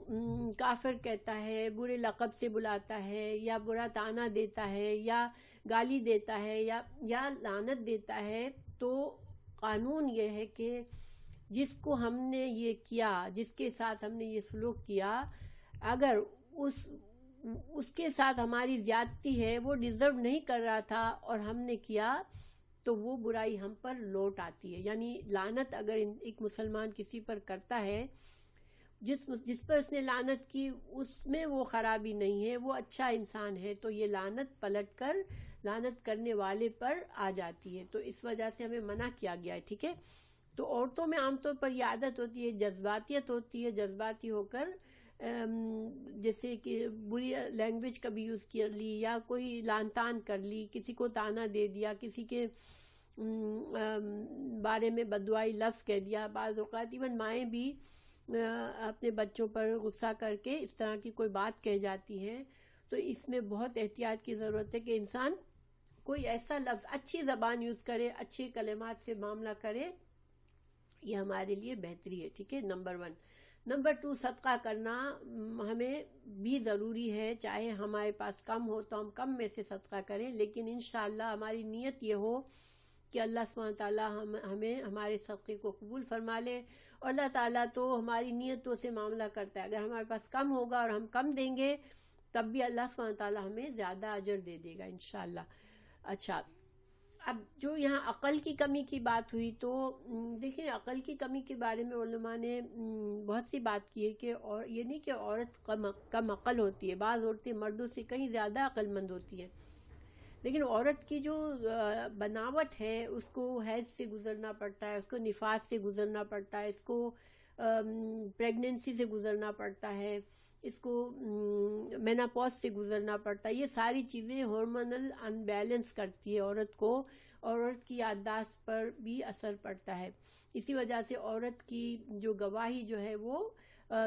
[SPEAKER 1] کافر کہتا ہے، برے لقب سے بلاتا ہے یا برا طعنہ دیتا ہے یا گالی دیتا ہے یا لعنت دیتا ہے، تو قانون یہ ہے کہ جس کو ہم نے یہ کیا، جس کے ساتھ ہم نے یہ سلوک کیا، اگر اس کے ساتھ ہماری زیادتی ہے، وہ ڈیزرو نہیں کر رہا تھا اور ہم نے کیا، تو وہ برائی ہم پر لوٹ آتی ہے. یعنی لعنت اگر ایک مسلمان کسی پر کرتا ہے، جس پر اس نے لعنت کی اس میں وہ خرابی نہیں ہے، وہ اچھا انسان ہے، تو یہ لعنت پلٹ کر لعنت کرنے والے پر آ جاتی ہے، تو اس وجہ سے ہمیں منع کیا گیا ہے، ٹھیک ہے۔ تو عورتوں میں عام طور پر یہ عادت ہوتی ہے، جذباتیت ہوتی ہے، جذباتی ہو کر جیسے کہ بری لینگویج کبھی یوز کر لی، یا کوئی لعن طعن کر لی، کسی کو طعنہ دے دیا، کسی کے بارے میں بددعائی لفظ کہہ دیا۔ بعض اوقات ایون مائیں بھی اپنے بچوں پر غصہ کر کے اس طرح کی کوئی بات کہہ جاتی ہیں، تو اس میں بہت احتیاط کی ضرورت ہے کہ انسان کوئی ایسا لفظ، اچھی زبان یوز کرے، اچھی کلمات سے معاملہ کرے، یہ ہمارے لیے بہتری ہے، ٹھیک ہے، نمبر 1۔ نمبر 2، صدقہ کرنا ہمیں بھی ضروری ہے، چاہے ہمارے پاس کم ہو تو ہم کم میں سے صدقہ کریں، لیکن انشاءاللہ ہماری نیت یہ ہو کہ اللہ سبحانہ وتعالیٰ ہمیں ہمارے صدقے کو قبول فرما لے، اور اللہ تعالیٰ تو ہماری نیتوں سے معاملہ کرتا ہے، اگر ہمارے پاس کم ہوگا اور ہم کم دیں گے تب بھی اللہ سبحانہ وتعالیٰ ہمیں زیادہ اجر دے دے گا انشاءاللہ۔ اچھا، اب جو یہاں عقل کی کمی کی بات ہوئی، تو دیکھیں عقل کی کمی کے بارے میں علماء نے بہت سی بات کی ہے کہ، اور یہ نہیں کہ عورت کم عقل ہوتی ہے، بعض عورتیں مردوں سے کہیں زیادہ عقل مند ہوتی ہیں، لیکن عورت کی جو بناوٹ ہے اس کو حیض سے گزرنا پڑتا ہے، اس کو نفاس سے گزرنا پڑتا ہے، اس کو پریگننسی سے گزرنا پڑتا ہے، اس کو میناپوز سے گزرنا پڑتا ہے، یہ ساری چیزیں ہارمونل ان بیلنس کرتی ہے عورت کو، اور عورت کی یادداشت پر بھی اثر پڑتا ہے۔ اسی وجہ سے عورت کی جو گواہی جو ہے وہ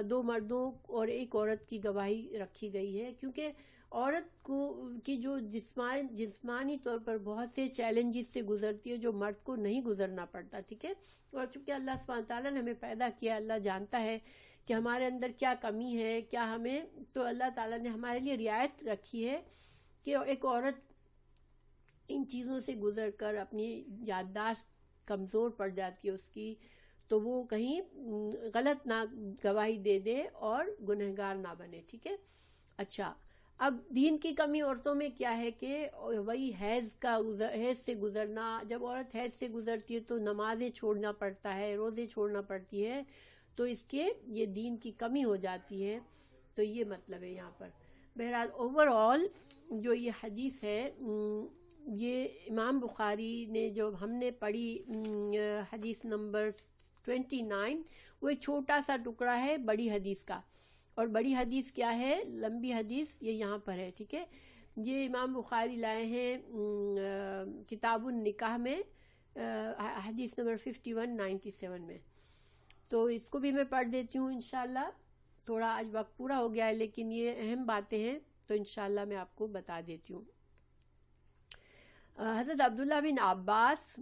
[SPEAKER 1] 2 مردوں اور 1 عورت کی گواہی رکھی گئی ہے، کیونکہ عورت کو کی جو جسمانی طور پر بہت سے چیلنجز سے گزرتی ہے جو مرد کو نہیں گزرنا پڑتا، ٹھیک ہے۔ اور چونکہ اللہ سبحانہ تعالیٰ نے ہمیں پیدا کیا، اللہ جانتا ہے کہ ہمارے اندر کیا کمی ہے، کیا ہمیں، تو اللہ تعالیٰ نے ہمارے لیے رعایت رکھی ہے کہ ایک عورت ان چیزوں سے گزر کر اپنی یادداشت کمزور پڑ جاتی ہے اس کی، تو وہ کہیں غلط نہ گواہی دے دے اور گنہگار نہ بنے، ٹھیک ہے۔ اچھا، اب دین کی کمی عورتوں میں کیا ہے کہ وہی حیض سے گزرنا، جب عورت حیض سے گزرتی ہے تو نمازیں چھوڑنا پڑتا ہے، روزے چھوڑنا پڑتی ہے، تو اس کے یہ دین کی کمی ہو جاتی ہے، تو یہ مطلب ہے یہاں پر۔ بہرحال اوور آل جو یہ حدیث ہے، یہ امام بخاری نے جو ہم نے پڑھی حدیث نمبر 29، وہ ایک چھوٹا سا ٹکڑا ہے بڑی حدیث کا، اور بڑی حدیث کیا ہے، لمبی حدیث یہ یہاں پر ہے، ٹھیک ہے۔ یہ امام بخاری لائے ہیں کتاب النکاح میں، حدیث نمبر 5197 میں، تو اس کو بھی میں پڑھ دیتی ہوں انشاءاللہ۔ تھوڑا آج وقت پورا ہو گیا ہے، لیکن یہ اہم باتیں ہیں تو انشاءاللہ میں آپ کو بتا دیتی ہوں۔ حضرت عبداللہ بن عباس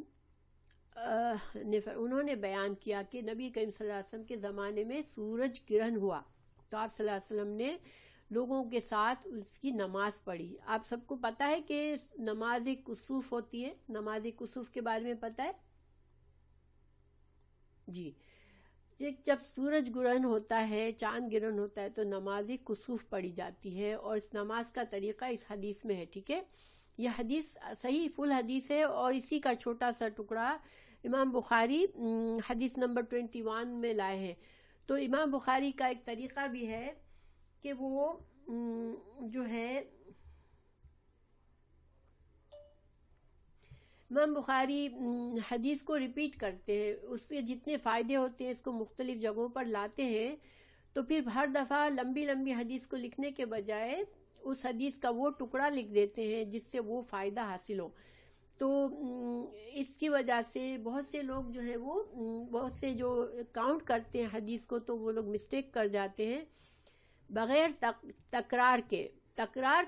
[SPEAKER 1] انہوں نے بیان کیا کہ نبی کریم صلی اللہ علیہ وسلم کے زمانے میں سورج گرہن ہوا، تو آپ صلی اللہ علیہ وسلم نے لوگوں کے ساتھ اس کی نماز پڑھی۔ آپ سب کو پتہ ہے کہ نماز کسوف ہوتی ہے، نماز کسوف کے بارے میں پتہ ہے؟ جی، جب سورج گرہن ہوتا ہے، چاند گرہن ہوتا ہے، تو نماز کسوف پڑھی جاتی ہے، اور اس نماز کا طریقہ اس حدیث میں ہے، ٹھیک ہے۔ یہ حدیث صحیح فل حدیث ہے، اور اسی کا چھوٹا سا ٹکڑا امام بخاری حدیث نمبر 21 میں لائے ہیں۔ تو امام بخاری کا ایک طریقہ بھی ہے کہ وہ جو ہے، امام بخاری حدیث کو ریپیٹ کرتے ہیں، اس کے جتنے فائدے ہوتے ہیں اس کو مختلف جگہوں پر لاتے ہیں، تو پھر ہر دفعہ لمبی لمبی حدیث کو لکھنے کے بجائے اس حدیث کا وہ ٹکڑا لکھ دیتے ہیں جس سے وہ فائدہ حاصل ہو۔ تو اس کی وجہ سے بہت سے لوگ جو ہیں وہ بہت سے جو کاؤنٹ کرتے ہیں حدیث کو، تو وہ لوگ مسٹیک کر جاتے ہیں بغیر تکرار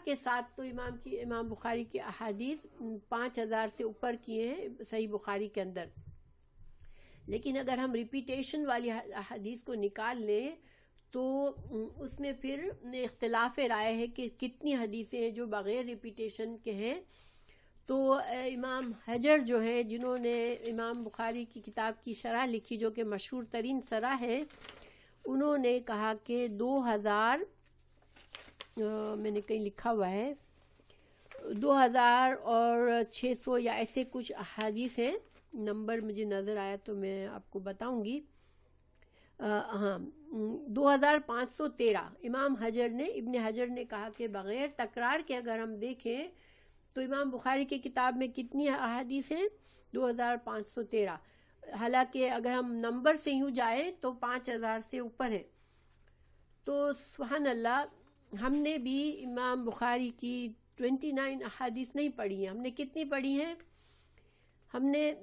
[SPEAKER 1] کے ساتھ۔ تو امام بخاری کی احادیث 5000 سے اوپر کیے ہیں صحیح بخاری کے اندر، لیکن اگر ہم ریپیٹیشن والی حدیث کو نکال لیں تو اس میں پھر اختلاف رائے ہے کہ کتنی حدیثیں ہیں جو بغیر ریپیٹیشن کے ہیں۔ تو امام حجر جو ہیں، جنہوں نے امام بخاری کی کتاب کی شرح لکھی جو کہ مشہور ترین شرح ہے، انہوں نے کہا کہ 2000 میں نے کہیں لکھا ہوا ہے 2600 یا ایسے کچھ احادیث ہیں، نمبر مجھے نظر آیا تو میں آپ کو بتاؤں گی۔ ہاں، 2513 امام حجر نے ابن حجر نے کہا کہ بغیر تکرار کے اگر ہم دیکھیں تو امام بخاری کی کتاب میں کتنی احادیث ہیں؟ 2513. حالانکہ اگر ہم نمبر سے یوں جائیں تو 5000 سے اوپر ہے. تو سبحان اللہ، ہم نے بھی امام بخاری کی 29 احادیث نہیں پڑھی ہیں. ہم نے کتنی پڑھی ہیں؟ ہم نے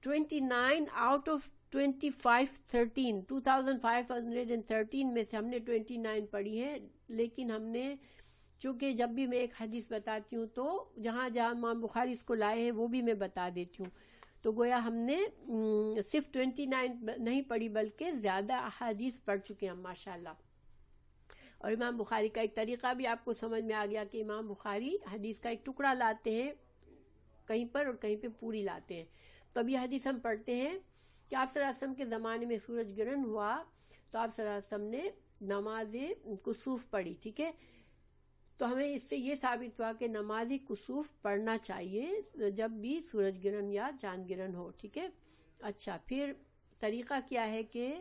[SPEAKER 1] 29 آؤٹ آف 2513 میں سے ہم نے 29 پڑھی ہے. لیکن ہم نے چونکہ جب بھی میں ایک حدیث بتاتی ہوں تو جہاں جہاں امام بخاری اس کو لائے ہیں وہ بھی میں بتا دیتی ہوں. تو گویا ہم نے صرف 29 نہیں پڑھی بلکہ زیادہ احادیث پڑھ چکے ہیں ماشاءاللہ. اور امام بخاری کا ایک طریقہ بھی آپ کو سمجھ میں آ گیا کہ امام بخاری حدیث کا ایک ٹکڑا لاتے ہیں کہیں پر اور کہیں پہ پوری لاتے ہیں. تو اب یہ حدیث ہم پڑھتے ہیں کہ آپ صلی اللہ علیہ وسلم کے زمانے میں سورج گرہن ہوا تو آپ صلی اللہ علیہ وسلم نے نماز کسوف پڑھی. ٹھیک ہے، تو ہمیں اس سے یہ ثابت ہوا کہ نماز کسوف پڑھنا چاہیے جب بھی سورج گرہن یا چاند گرہن ہو. ٹھیک ہے. اچھا، پھر طریقہ کیا ہے کہ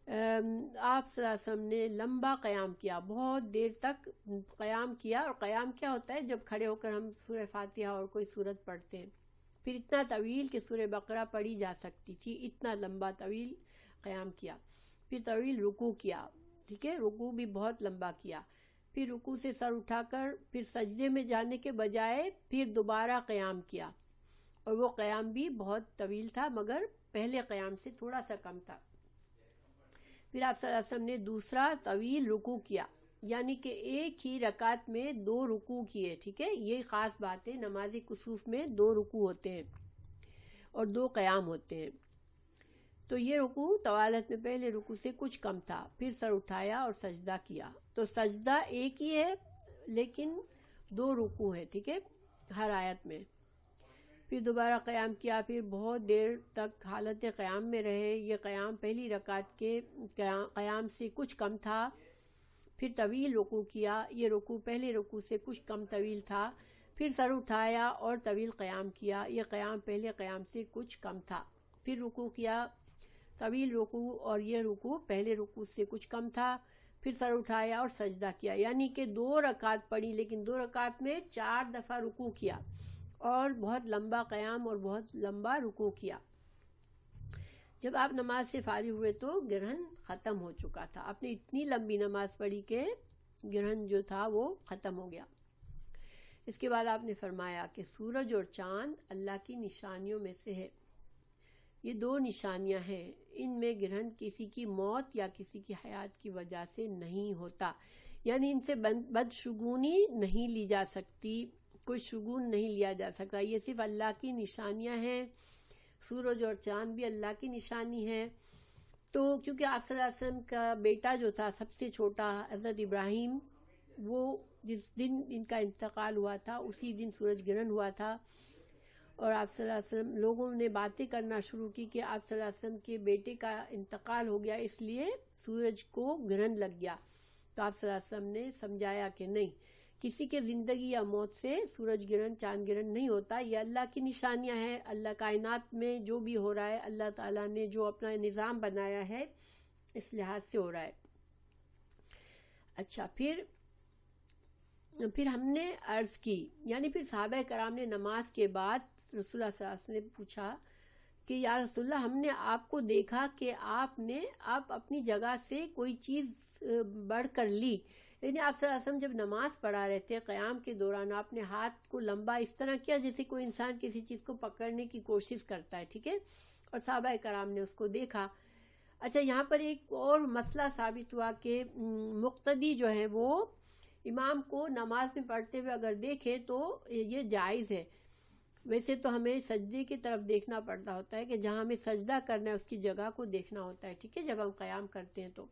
[SPEAKER 1] آپ صلی اللہ علیہ وسلم نے لمبا قیام کیا، بہت دیر تک قیام کیا. اور قیام کیا ہوتا ہے؟ جب کھڑے ہو کر ہم سورہ فاتحہ اور کوئی سورت پڑھتے ہیں. پھر اتنا طویل کہ سورہ بقرہ پڑھی جا سکتی تھی، اتنا لمبا طویل قیام کیا. پھر طویل رکوع کیا. ٹھیک ہے، رکوع بھی بہت لمبا کیا. پھر رکوع سے سر اٹھا کر پھر سجدے میں جانے کے بجائے پھر دوبارہ قیام کیا. اور وہ قیام بھی بہت طویل تھا مگر پہلے قیام سے تھوڑا سا کم تھا. پھر آپ صلی اللہ علیہ وسلم نے دوسرا طویل رکوع کیا، یعنی کہ ایک ہی رکعت میں 2 رکوع کیے. ٹھیک ہے، یہ خاص بات ہے. نماز کسوف میں 2 رکوع ہوتے ہیں اور 2 قیام ہوتے ہیں. تو یہ رکوع طوالت میں پہلے رکوع سے کچھ کم تھا. پھر سر اٹھایا اور سجدہ کیا. تو سجدہ ایک ہی ہے لیکن 2 رکوع ہے. ٹھیک ہے، ہر آیت میں. پھر دوبارہ قیام کیا. پھر بہت دیر تک حالت قیام میں رہے. یہ قیام پہلی رکعت کے قیام سے کچھ کم تھا. پھر طویل رکوع کیا. یہ رکوع پہلے رکوع سے کچھ کم طویل تھا. پھر سر اٹھایا اور طویل قیام کیا. یہ قیام پہلے قیام سے کچھ کم تھا. پھر رکوع کیا، طویل رکوع، اور یہ رکوع پہلے رکوع سے کچھ کم تھا. پھر سر اٹھایا اور سجدہ کیا. یعنی کہ 2 رکعت پڑھی لیکن 2 رکعت میں 4 دفعہ رکوع کیا اور بہت لمبا قیام اور بہت لمبا رکوع کیا. جب آپ نماز سے فارغ ہوئے تو گرہن ختم ہو چکا تھا. آپ نے اتنی لمبی نماز پڑھی کہ گرہن جو تھا وہ ختم ہو گیا. اس کے بعد آپ نے فرمایا کہ سورج اور چاند اللہ کی نشانیوں میں سے ہے. یہ 2 نشانیاں ہیں. ان میں گرہن کسی کی موت یا کسی کی حیات کی وجہ سے نہیں ہوتا. یعنی ان سے بدشگونی نہیں لی جا سکتی، کوئی شگون نہیں لیا جا سکتا. یہ صرف اللہ کی نشانیاں ہیں. سورج اور چاند بھی اللہ کی نشانی ہے. تو کیونکہ آپ صلی اللہ علیہ وسلم کا بیٹا جو تھا سب سے چھوٹا حضرت ابراہیم، وہ جس دن ان کا انتقال ہوا تھا اسی دن سورج گرہن ہوا تھا. اور آپ صلی اللہ علیہ وسلم، لوگوں نے باتیں کرنا شروع کی کہ آپ صلی اللہ علیہ وسلم کے بیٹے کا انتقال ہو گیا اس لیے سورج کو گرہن لگ گیا. تو آپ صلی اللہ علیہ وسلم نے سمجھایا کہ نہیں، کسی کے زندگی یا موت سے سورج گرہن چاند گرہن نہیں ہوتا. یہ اللہ کی نشانیاں ہیں. اللہ کائنات میں جو بھی ہو رہا ہے اللہ تعالیٰ نے جو اپنا نظام بنایا ہے اس لحاظ سے ہو رہا ہے. اچھا، پھر ہم نے عرض کی، یعنی پھر صحابہ کرام نے نماز کے بعد رسول اللہ صلی اللہ علیہ وسلم نے پوچھا کہ یا رسول اللہ، ہم نے آپ کو دیکھا کہ آپ اپنی جگہ سے کوئی چیز بڑھ کر لی. یعنی آپ صلی اللہ علیہ وسلم جب نماز پڑھا رہے تھے قیام کے دوران آپ نے ہاتھ کو لمبا اس طرح کیا جیسے کوئی انسان کسی چیز کو پکڑنے کی کوشش کرتا ہے. ٹھیک ہے، اور صحابہ کرام نے اس کو دیکھا. اچھا، یہاں پر ایک اور مسئلہ ثابت ہوا کہ مقتدی جو ہے وہ امام کو نماز میں پڑھتے ہوئے اگر دیکھے تو یہ جائز ہے. ویسے تو ہمیں سجدے کی طرف دیکھنا پڑتا ہوتا ہے کہ جہاں ہمیں سجدہ کرنا ہے اس کی جگہ کو دیکھنا ہوتا ہے. ٹھیک ہے، جب ہم قیام کرتے ہیں تو.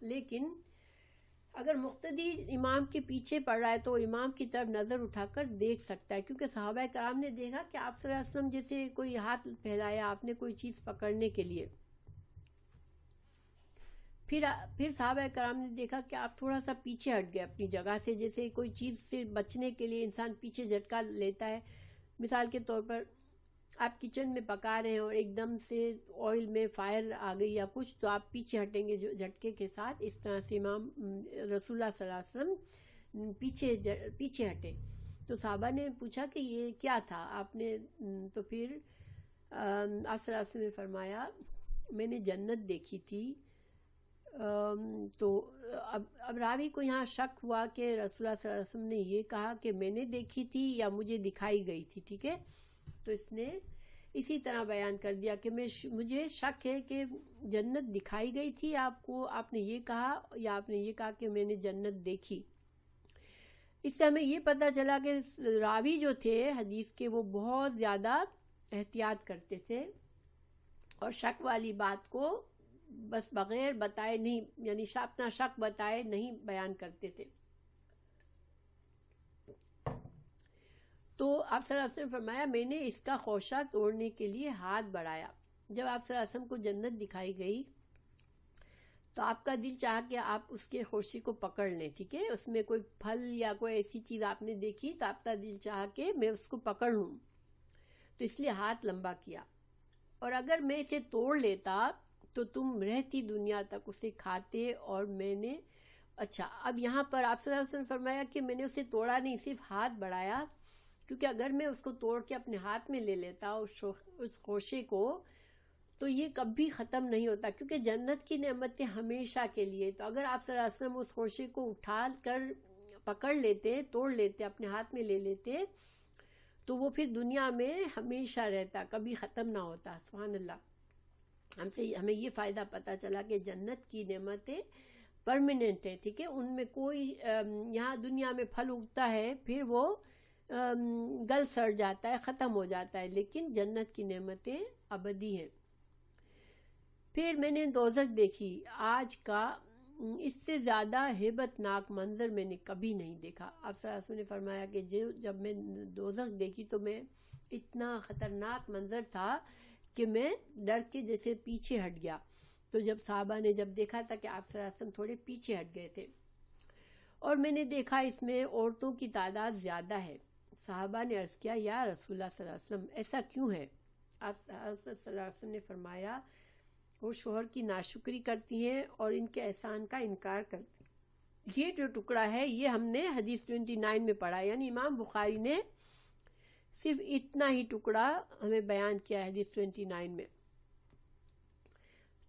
[SPEAKER 1] لیکن اگر مقتدی امام کے پیچھے پڑ رہا ہے تو امام کی طرف نظر اٹھا کر دیکھ سکتا ہے، کیونکہ صحابہ کرام نے دیکھا کہ آپ صلی اللہ علیہ وسلم جیسے کوئی ہاتھ پھیلایا آپ نے کوئی چیز پکڑنے کے لیے. پھر صحابہ کرام نے دیکھا کہ آپ تھوڑا سا پیچھے ہٹ گئے اپنی جگہ سے، جیسے کوئی چیز سے بچنے کے لیے انسان پیچھے جھٹکا لیتا ہے. مثال کے طور پر آپ کچن میں پکا رہے ہیں اور ایک دم سے آئل میں فائر آ گئی یا کچھ، تو آپ پیچھے ہٹیں گے جو جھٹکے کے ساتھ. اس طرح سے امام رسول اللہ صلی اللہ علیہ وسلم پیچھے ہٹے. تو صحابہ نے پوچھا کہ یہ کیا تھا آپ نے؟ تو پھر آپ صلی اللہ علیہ وسلم نے فرمایا میں نے جنت دیکھی تھی. تو اب راوی کو یہاں شک ہوا کہ رسول اللہ صلی اللہ علیہ وسلم نے یہ کہا کہ میں نے دیکھی تھی یا مجھے دکھائی گئی تھی. ٹھیک ہے، تو اس نے اسی طرح بیان کر دیا کہ مجھے شک ہے کہ جنت دکھائی گئی تھی آپ کو، آپ نے یہ کہا، یا آپ نے یہ کہا کہ میں نے جنت دیکھی. اس سے ہمیں یہ پتہ چلا کہ راوی جو تھے حدیث کے وہ بہت زیادہ احتیاط کرتے تھے اور شک والی بات کو بس بغیر بتائے نہیں، یعنی اپنا شک بتائے نہیں بیان کرتے تھے. تو آپ صلی اللہ علیہ وسلم فرمایا میں نے اس کا خوشہ توڑنے کے لیے ہاتھ بڑھایا. جب آپ صلی اللہ علیہ وسلم کو جنت دکھائی گئی تو آپ کا دل چاہا کہ آپ اس کے خوشے کو پکڑ لیں. ٹھیک ہے، اس میں کوئی پھل یا کوئی ایسی چیز آپ نے دیکھی تو آپ کا دل چاہا کہ میں اس کو پکڑ لوں، تو اس لیے ہاتھ لمبا کیا. اور اگر میں اسے توڑ لیتا تو تم رہتی دنیا تک اسے کھاتے اور میں نے. اچھا، اب یہاں پر آپ صلی اللہ علیہ وسلم فرمایا کہ میں نے اسے توڑا نہیں، صرف ہاتھ بڑھایا، کیونکہ اگر میں اس کو توڑ کے اپنے ہاتھ میں لے لیتا اس خوشے کو تو یہ کبھی ختم نہیں ہوتا، کیونکہ جنت کی نعمتیں ہمیشہ کے لیے. تو اگر آپ صلی اللہ علیہ وسلم اس خوشے کو اٹھا کر پکڑ لیتے، توڑ لیتے، اپنے ہاتھ میں لے لیتے تو وہ پھر دنیا میں ہمیشہ رہتا، کبھی ختم نہ ہوتا. سبحان اللہ. ہمیں یہ فائدہ پتہ چلا کہ جنت کی نعمتیں پرماننٹ ہیں. ٹھیک ہے، ان میں کوئی یہاں دنیا میں پھل اگتا ہے پھر وہ گل سڑ جاتا ہے، ختم ہو جاتا ہے، لیکن جنت کی نعمتیں ابدی ہیں. پھر میں نے دوزخ دیکھی، آج کا اس سے زیادہ ہیبت ناک منظر میں نے کبھی نہیں دیکھا. آپ صلی اللہ علیہ وسلم نے فرمایا کہ جب میں دوزخ دیکھی تو میں اتنا خطرناک منظر تھا کہ میں ڈر کے جیسے پیچھے ہٹ گیا. تو جب صحابہ نے جب دیکھا تھا کہ آپ صلی اللہ علیہ وسلم تھوڑے پیچھے ہٹ گئے تھے اور میں نے دیکھا اس میں عورتوں کی تعداد زیادہ ہے. صحابہ نے عرض کیا یا رسول اللہ صلی اللہ علیہ وسلم ایسا کیوں ہے؟ آپ صلی اللہ علیہ وسلم نے فرمایا وہ شوہر کی ناشکری کرتی ہیں اور ان کے احسان کا انکار کرتی ہیں. یہ جو ٹکڑا ہے یہ ہم نے حدیث 29 میں پڑھا، یعنی امام بخاری نے صرف اتنا ہی ٹکڑا ہمیں بیان کیا ہے حدیث 29 میں.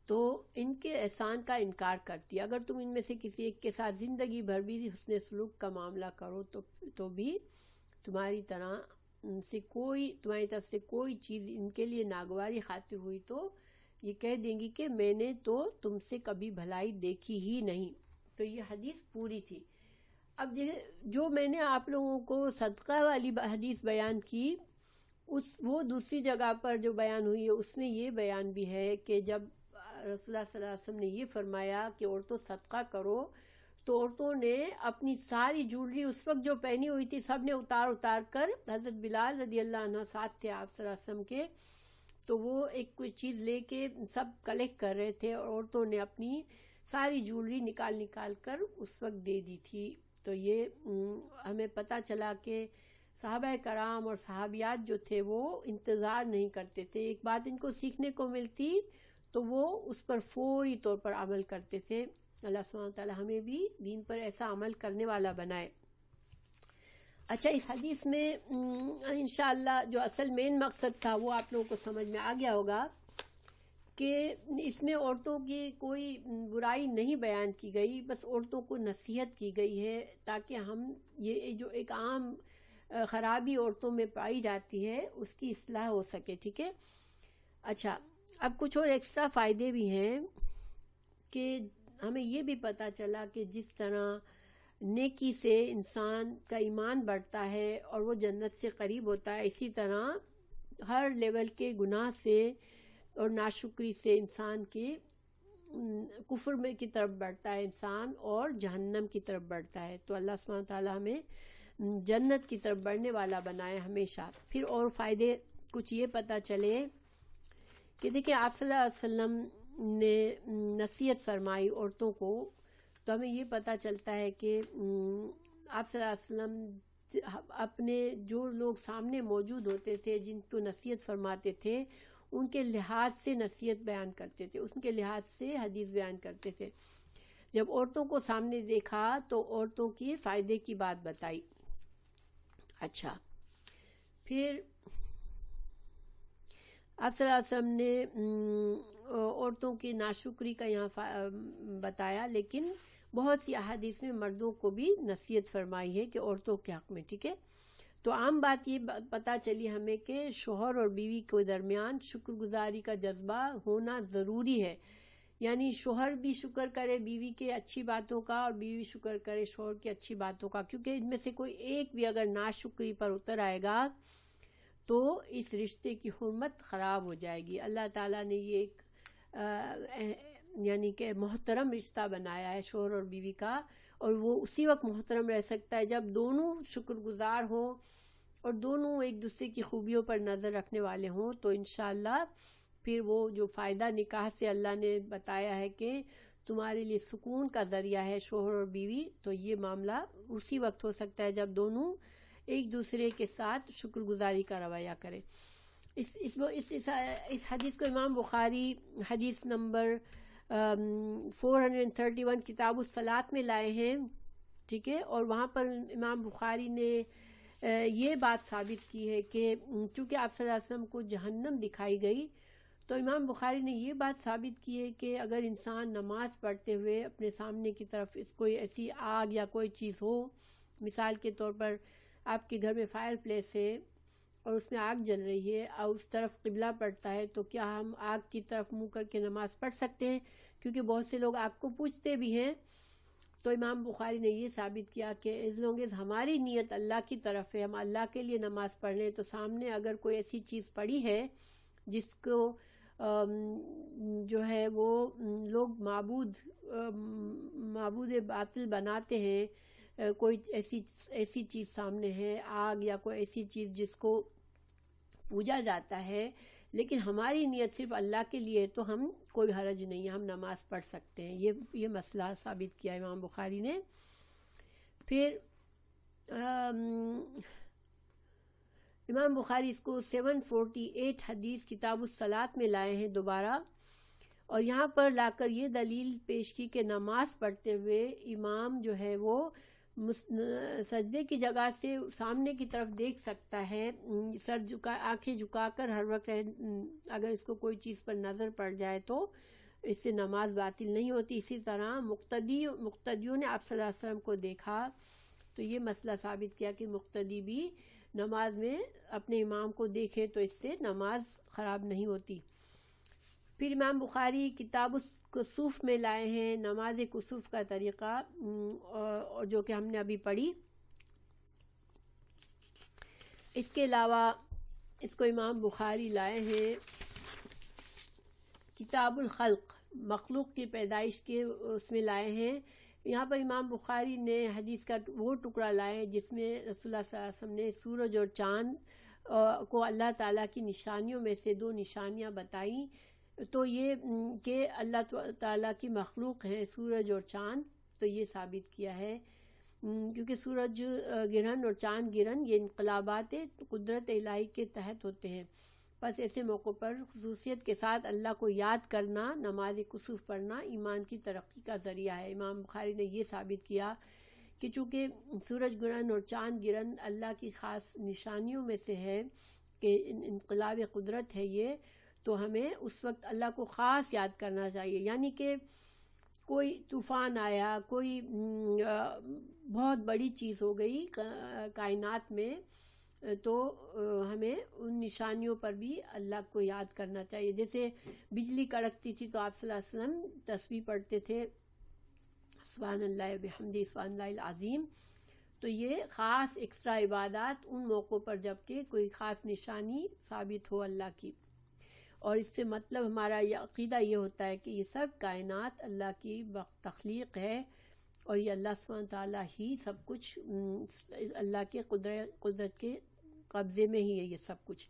[SPEAKER 1] تو ان کے احسان کا انکار کرتی ہے. اگر تم ان میں سے کسی ایک کے ساتھ زندگی بھر بھی حسن سلوک کا معاملہ کرو تو بھی تمہاری طرف سے کوئی چیز ان کے لیے ناگواری خاطر ہوئی تو یہ کہہ دیں گی کہ میں نے تو تم سے کبھی بھلائی دیکھی ہی نہیں. تو یہ حدیث پوری تھی. اب جو میں نے آپ لوگوں کو صدقہ والی حدیث بیان کی، وہ دوسری جگہ پر جو بیان ہوئی ہے اس میں یہ بیان بھی ہے کہ جب رسول اللہ صلی اللہ علیہ وسلم نے یہ فرمایا کہ عورتوں صدقہ کرو تو عورتوں نے اپنی ساری جویلری اس وقت جو پہنی ہوئی تھی سب نے اتار کر، حضرت بلال رضی اللہ عنہ ساتھ تھے آپ صلی اللہ علیہ وسلم کے، تو وہ ایک کوئی چیز لے کے سب کلیکٹ کر رہے تھے اور عورتوں نے اپنی ساری جویلری نکال کر اس وقت دے دی تھی. تو یہ ہمیں پتہ چلا کہ صحابہ کرام اور صحابیات جو تھے وہ انتظار نہیں کرتے تھے. ایک بات ان کو سیکھنے کو ملتی تو وہ اس پر فوری طور پر عمل کرتے تھے. اللہ سبحانہ وتعالی ہمیں بھی دین پر ایسا عمل کرنے والا بنائے. اچھا، اس حدیث میں انشاءاللہ جو اصل مین مقصد تھا وہ آپ لوگوں کو سمجھ میں آ گیا ہوگا کہ اس میں عورتوں کی کوئی برائی نہیں بیان کی گئی، بس عورتوں کو نصیحت کی گئی ہے تاکہ ہم یہ جو ایک عام خرابی عورتوں میں پائی جاتی ہے اس کی اصلاح ہو سکے. ٹھیک ہے. اچھا، اب کچھ اور ایکسٹرا فائدے بھی ہیں کہ ہمیں یہ بھی پتہ چلا کہ جس طرح نیکی سے انسان کا ایمان بڑھتا ہے اور وہ جنت سے قریب ہوتا ہے، اسی طرح ہر لیول کے گناہ سے اور ناشکری سے انسان کے کفر میں کی طرف بڑھتا ہے انسان اور جہنم کی طرف بڑھتا ہے. تو اللہ سبحانہ تعالیٰ ہمیں جنت کی طرف بڑھنے والا بنائے ہمیشہ. پھر اور فائدے کچھ یہ پتہ چلے کہ دیکھیں آپ صلی اللہ علیہ وسلم نے نصیحت فرمائی عورتوں کو، تو ہمیں یہ پتہ چلتا ہے کہ آپ صلی اللہ علیہ وسلم اپنے جو لوگ سامنے موجود ہوتے تھے جن کو نصیحت فرماتے تھے ان کے لحاظ سے نصیحت بیان کرتے تھے، ان کے لحاظ سے حدیث بیان کرتے تھے۔ جب عورتوں کو سامنے دیکھا تو عورتوں کی فائدے کی بات بتائی۔ اچھا، پھر آپ صلی اللہ علیہ وسلم نے عورتوں کی ناشکری کا یہاں بتایا، لیکن بہت سی احادیث میں مردوں کو بھی نصیحت فرمائی ہے کہ عورتوں کے حق میں، ٹھیک ہے۔ تو عام بات یہ پتہ چلی ہمیں کہ شوہر اور بیوی کے درمیان شکر گزاری کا جذبہ ہونا ضروری ہے، یعنی شوہر بھی شکر کرے بیوی کے اچھی باتوں کا اور بیوی شکر کرے شوہر کی اچھی باتوں کا، کیونکہ ان میں سے کوئی ایک بھی اگر ناشکری پر اتر آئے گا تو اس رشتے کی حرمت خراب ہو جائے گی۔ اللہ تعالیٰ نے یہ ایک یعنی کہ محترم رشتہ بنایا ہے شوہر اور بیوی کا، اور وہ اسی وقت محترم رہ سکتا ہے جب دونوں شکر گزار ہوں اور دونوں ایک دوسرے کی خوبیوں پر نظر رکھنے والے ہوں، تو انشاءاللہ پھر وہ جو فائدہ نکاح سے اللہ نے بتایا ہے کہ تمہارے لیے سکون کا ذریعہ ہے شوہر اور بیوی، تو یہ معاملہ اسی وقت ہو سکتا ہے جب دونوں ایک دوسرے کے ساتھ شکر گزاری کا رویہ کرے۔ اس حدیث کو امام بخاری حدیث نمبر 431 کتاب الصلاۃ میں لائے ہیں، ٹھیک ہے، اور وہاں پر امام بخاری نے یہ بات ثابت کی ہے کہ چونکہ آپ صلی اللہ علیہ وسلم کو جہنم دکھائی گئی، تو امام بخاری نے یہ بات ثابت کی ہے کہ اگر انسان نماز پڑھتے ہوئے اپنے سامنے کی طرف کوئی ایسی آگ یا کوئی چیز ہو، مثال کے طور پر آپ کے گھر میں فائر پلیس ہے اور اس میں آگ جل رہی ہے اور اس طرف قبلہ پڑتا ہے، تو کیا ہم آگ کی طرف منہ کر کے نماز پڑھ سکتے ہیں؟ کیونکہ بہت سے لوگ آگ کو پوجتے بھی ہیں۔ تو امام بخاری نے یہ ثابت کیا کہ as long as ہماری نیت اللہ کی طرف ہے، ہم اللہ کے لیے نماز پڑھ رہے ہیں، تو سامنے اگر کوئی ایسی چیز پڑی ہے جس کو جو ہے وہ لوگ معبود باطل بناتے ہیں، کوئی ایسی چیز سامنے ہے، آگ یا کوئی ایسی چیز جس کو پوجا جاتا ہے، لیکن ہماری نیت صرف اللہ کے لیے، تو ہم کوئی حرج نہیں ہے، ہم نماز پڑھ سکتے ہیں۔ یہ مسئلہ ثابت کیا امام بخاری نے۔ پھر امام بخاری اس کو 748 حدیث کتاب الصلاۃ میں لائے ہیں دوبارہ، اور یہاں پر لا کر یہ دلیل پیش کی کہ نماز پڑھتے ہوئے امام جو ہے وہ سجدے کی جگہ سے سامنے کی طرف دیکھ سکتا ہے، آنکھیں جھکا کر ہر وقت، اگر اس کو کوئی چیز پر نظر پڑ جائے تو اس سے نماز باطل نہیں ہوتی۔ اسی طرح مقتدیوں نے آپ صلی اللہ علیہ وسلم کو دیکھا تو یہ مسئلہ ثابت کیا کہ مقتدی بھی نماز میں اپنے امام کو دیکھے تو اس سے نماز خراب نہیں ہوتی۔ پھر امام بخاری کتاب الکسوف میں لائے ہیں نماز کسوف کا طریقہ، اور جو کہ ہم نے ابھی پڑھی۔ اس کے علاوہ اس کو امام بخاری لائے ہیں کتاب الخلق، مخلوق کی پیدائش کے اس میں لائے ہیں۔ یہاں پر امام بخاری نے حدیث کا وہ ٹکڑا لائے جس میں رسول اللہ صلی اللہ علیہ وسلم نے سورج اور چاند کو اللہ تعالیٰ کی نشانیوں میں سے 2 نشانیاں بتائیں، تو یہ کہ اللہ تعالیٰ کی مخلوق ہیں سورج اور چاند، تو یہ ثابت کیا ہے، کیونکہ سورج گرہن اور چاند گرہن یہ انقلابات قدرت الہی کے تحت ہوتے ہیں۔ بس ایسے موقع پر خصوصیت کے ساتھ اللہ کو یاد کرنا، نماز کسوف پڑھنا ایمان کی ترقی کا ذریعہ ہے۔ امام بخاری نے یہ ثابت کیا کہ چونکہ سورج گرہن اور چاند گرہن اللہ کی خاص نشانیوں میں سے ہے کہ انقلاب قدرت ہے یہ، تو ہمیں اس وقت اللہ کو خاص یاد کرنا چاہیے، یعنی کہ کوئی طوفان آیا، کوئی بہت بڑی چیز ہو گئی کائنات میں، تو ہمیں ان نشانیوں پر بھی اللہ کو یاد کرنا چاہیے۔ جیسے بجلی کڑکتی تھی تو آپ صلی اللہ علیہ وسلم تسبیح پڑھتے تھے، سبحان اللہ بحمدہ سبحان اللہ العظیم، تو یہ خاص ایکسٹرا عبادات ان موقعوں پر جب کہ کوئی خاص نشانی ثابت ہو اللہ کی، اور اس سے مطلب ہمارا یہ عقیدہ یہ ہوتا ہے کہ یہ سب کائنات اللہ کی تخلیق ہے، اور یہ اللہ سبحانہ تعالیٰ ہی سب کچھ، اللہ کے قدرت کے قبضے میں ہی ہے یہ سب کچھ۔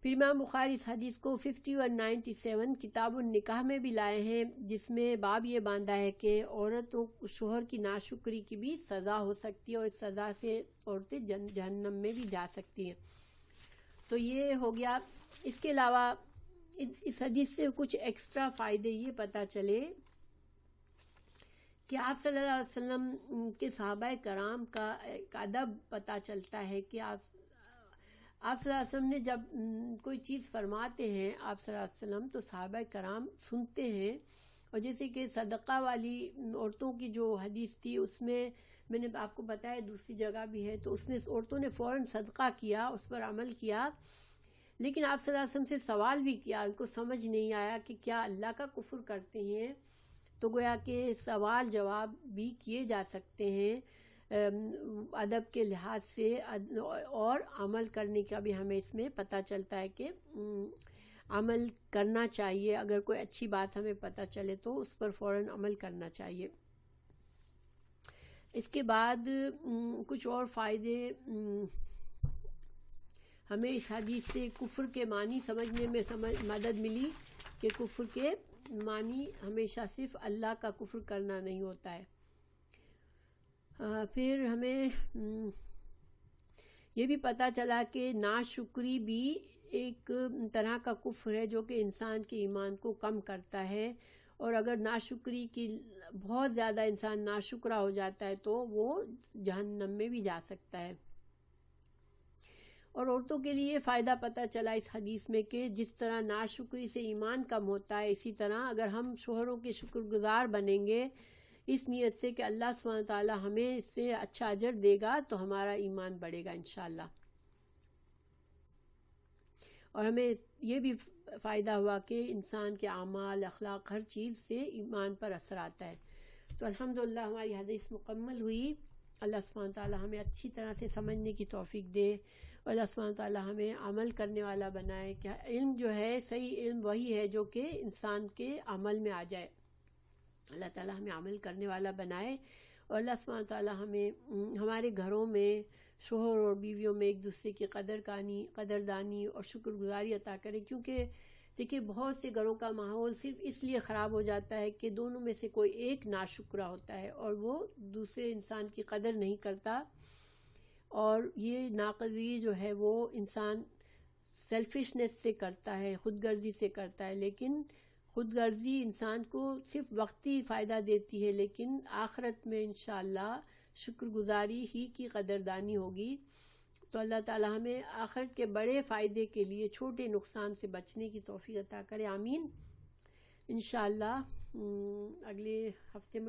[SPEAKER 1] پھر امام بخاری اس حدیث کو 5197 کتاب النکاح میں بھی لائے ہیں، جس میں باب یہ باندھا ہے کہ عورتوں شوہر کی ناشکری کی بھی سزا ہو سکتی ہے، اور اس سزا سے عورتیں جہنم میں بھی جا سکتی ہیں۔ تو یہ ہو گیا۔ اس کے علاوہ اس حدیث سے کچھ ایکسٹرا فائدے یہ پتہ چلے کہ آپ صلی اللہ علیہ وسلم کے صحابہ کرام کا ایک ادب پتہ چلتا ہے کہ آپ صلی اللہ علیہ وسلم نے جب کوئی چیز فرماتے ہیں آپ صلی اللہ علیہ وسلم تو صحابہ کرام سنتے ہیں۔ اور جیسے کہ صدقہ والی عورتوں کی جو حدیث تھی، اس میں نے آپ کو بتایا دوسری جگہ بھی ہے، تو اس میں عورتوں نے فوراً صدقہ کیا، اس پر عمل کیا، لیکن آپ صلی اللہ علیہ وسلم سے سوال بھی کیا، ان کو سمجھ نہیں آیا کہ کیا اللہ کا کفر کرتے ہیں، تو گویا کہ سوال جواب بھی کیے جا سکتے ہیں ادب کے لحاظ سے، اور عمل کرنے کا بھی ہمیں اس میں پتہ چلتا ہے کہ عمل کرنا چاہیے، اگر کوئی اچھی بات ہمیں پتہ چلے تو اس پر فوراً عمل کرنا چاہیے۔ اس کے بعد کچھ اور فائدے ہمیں اس حدیث سے کفر کے معنی سمجھنے میں مدد ملی کہ کفر کے معنی ہمیشہ صرف اللہ کا کفر کرنا نہیں ہوتا ہے۔ پھر ہمیں یہ بھی پتہ چلا کہ ناشکری بھی ایک طرح کا کفر ہے جو کہ انسان کے ایمان کو کم کرتا ہے، اور اگر ناشکری کی بہت زیادہ انسان ناشکرا ہو جاتا ہے تو وہ جہنم میں بھی جا سکتا ہے۔ اور عورتوں کے لیے فائدہ پتہ چلا اس حدیث میں کہ جس طرح ناشکری سے ایمان کم ہوتا ہے، اسی طرح اگر ہم شوہروں کے شکر گزار بنیں گے اس نیت سے کہ اللہ سبحانہ وتعالی ہمیں اس سے اچھا اجر دے گا، تو ہمارا ایمان بڑھے گا انشاءاللہ۔ اور ہمیں یہ بھی فائدہ ہوا کہ انسان کے اعمال، اخلاق، ہر چیز سے ایمان پر اثر آتا ہے۔ تو الحمدللہ ہماری حدیث مکمل ہوئی۔ اللہ سبحانہ وتعالی ہمیں اچھی طرح سے سمجھنے کی توفیق دے، اور اللہ سبحانہ وتعالی ہمیں عمل کرنے والا بنائے کہ علم جو ہے، صحیح علم وہی ہے جو کہ انسان کے عمل میں آ جائے۔ اللہ تعالی ہمیں عمل کرنے والا بنائے، اور اللہ سبحانہ وتعالی ہمیں ہمارے گھروں میں شوہر اور بیویوں میں ایک دوسرے کی قدردانی اور شکر گزاری عطا کرے، کیونکہ دیکھیے بہت سے گھروں کا ماحول صرف اس لیے خراب ہو جاتا ہے کہ دونوں میں سے کوئی ایک ناشکرا ہوتا ہے اور وہ دوسرے انسان کی قدر نہیں کرتا، اور یہ ناقدری جو ہے وہ انسان سیلفشنس سے کرتا ہے، خود غرضی سے کرتا ہے، لیکن خود غرضی انسان کو صرف وقتی فائدہ دیتی ہے، لیکن آخرت میں انشاءاللہ شکر گزاری ہی کی قدردانی ہوگی۔ تو اللہ تعالی ہمیں آخرت کے بڑے فائدے کے لیے چھوٹے نقصان سے بچنے کی توفیق عطا کرے، آمین۔ انشاءاللہ اگلے ہفتے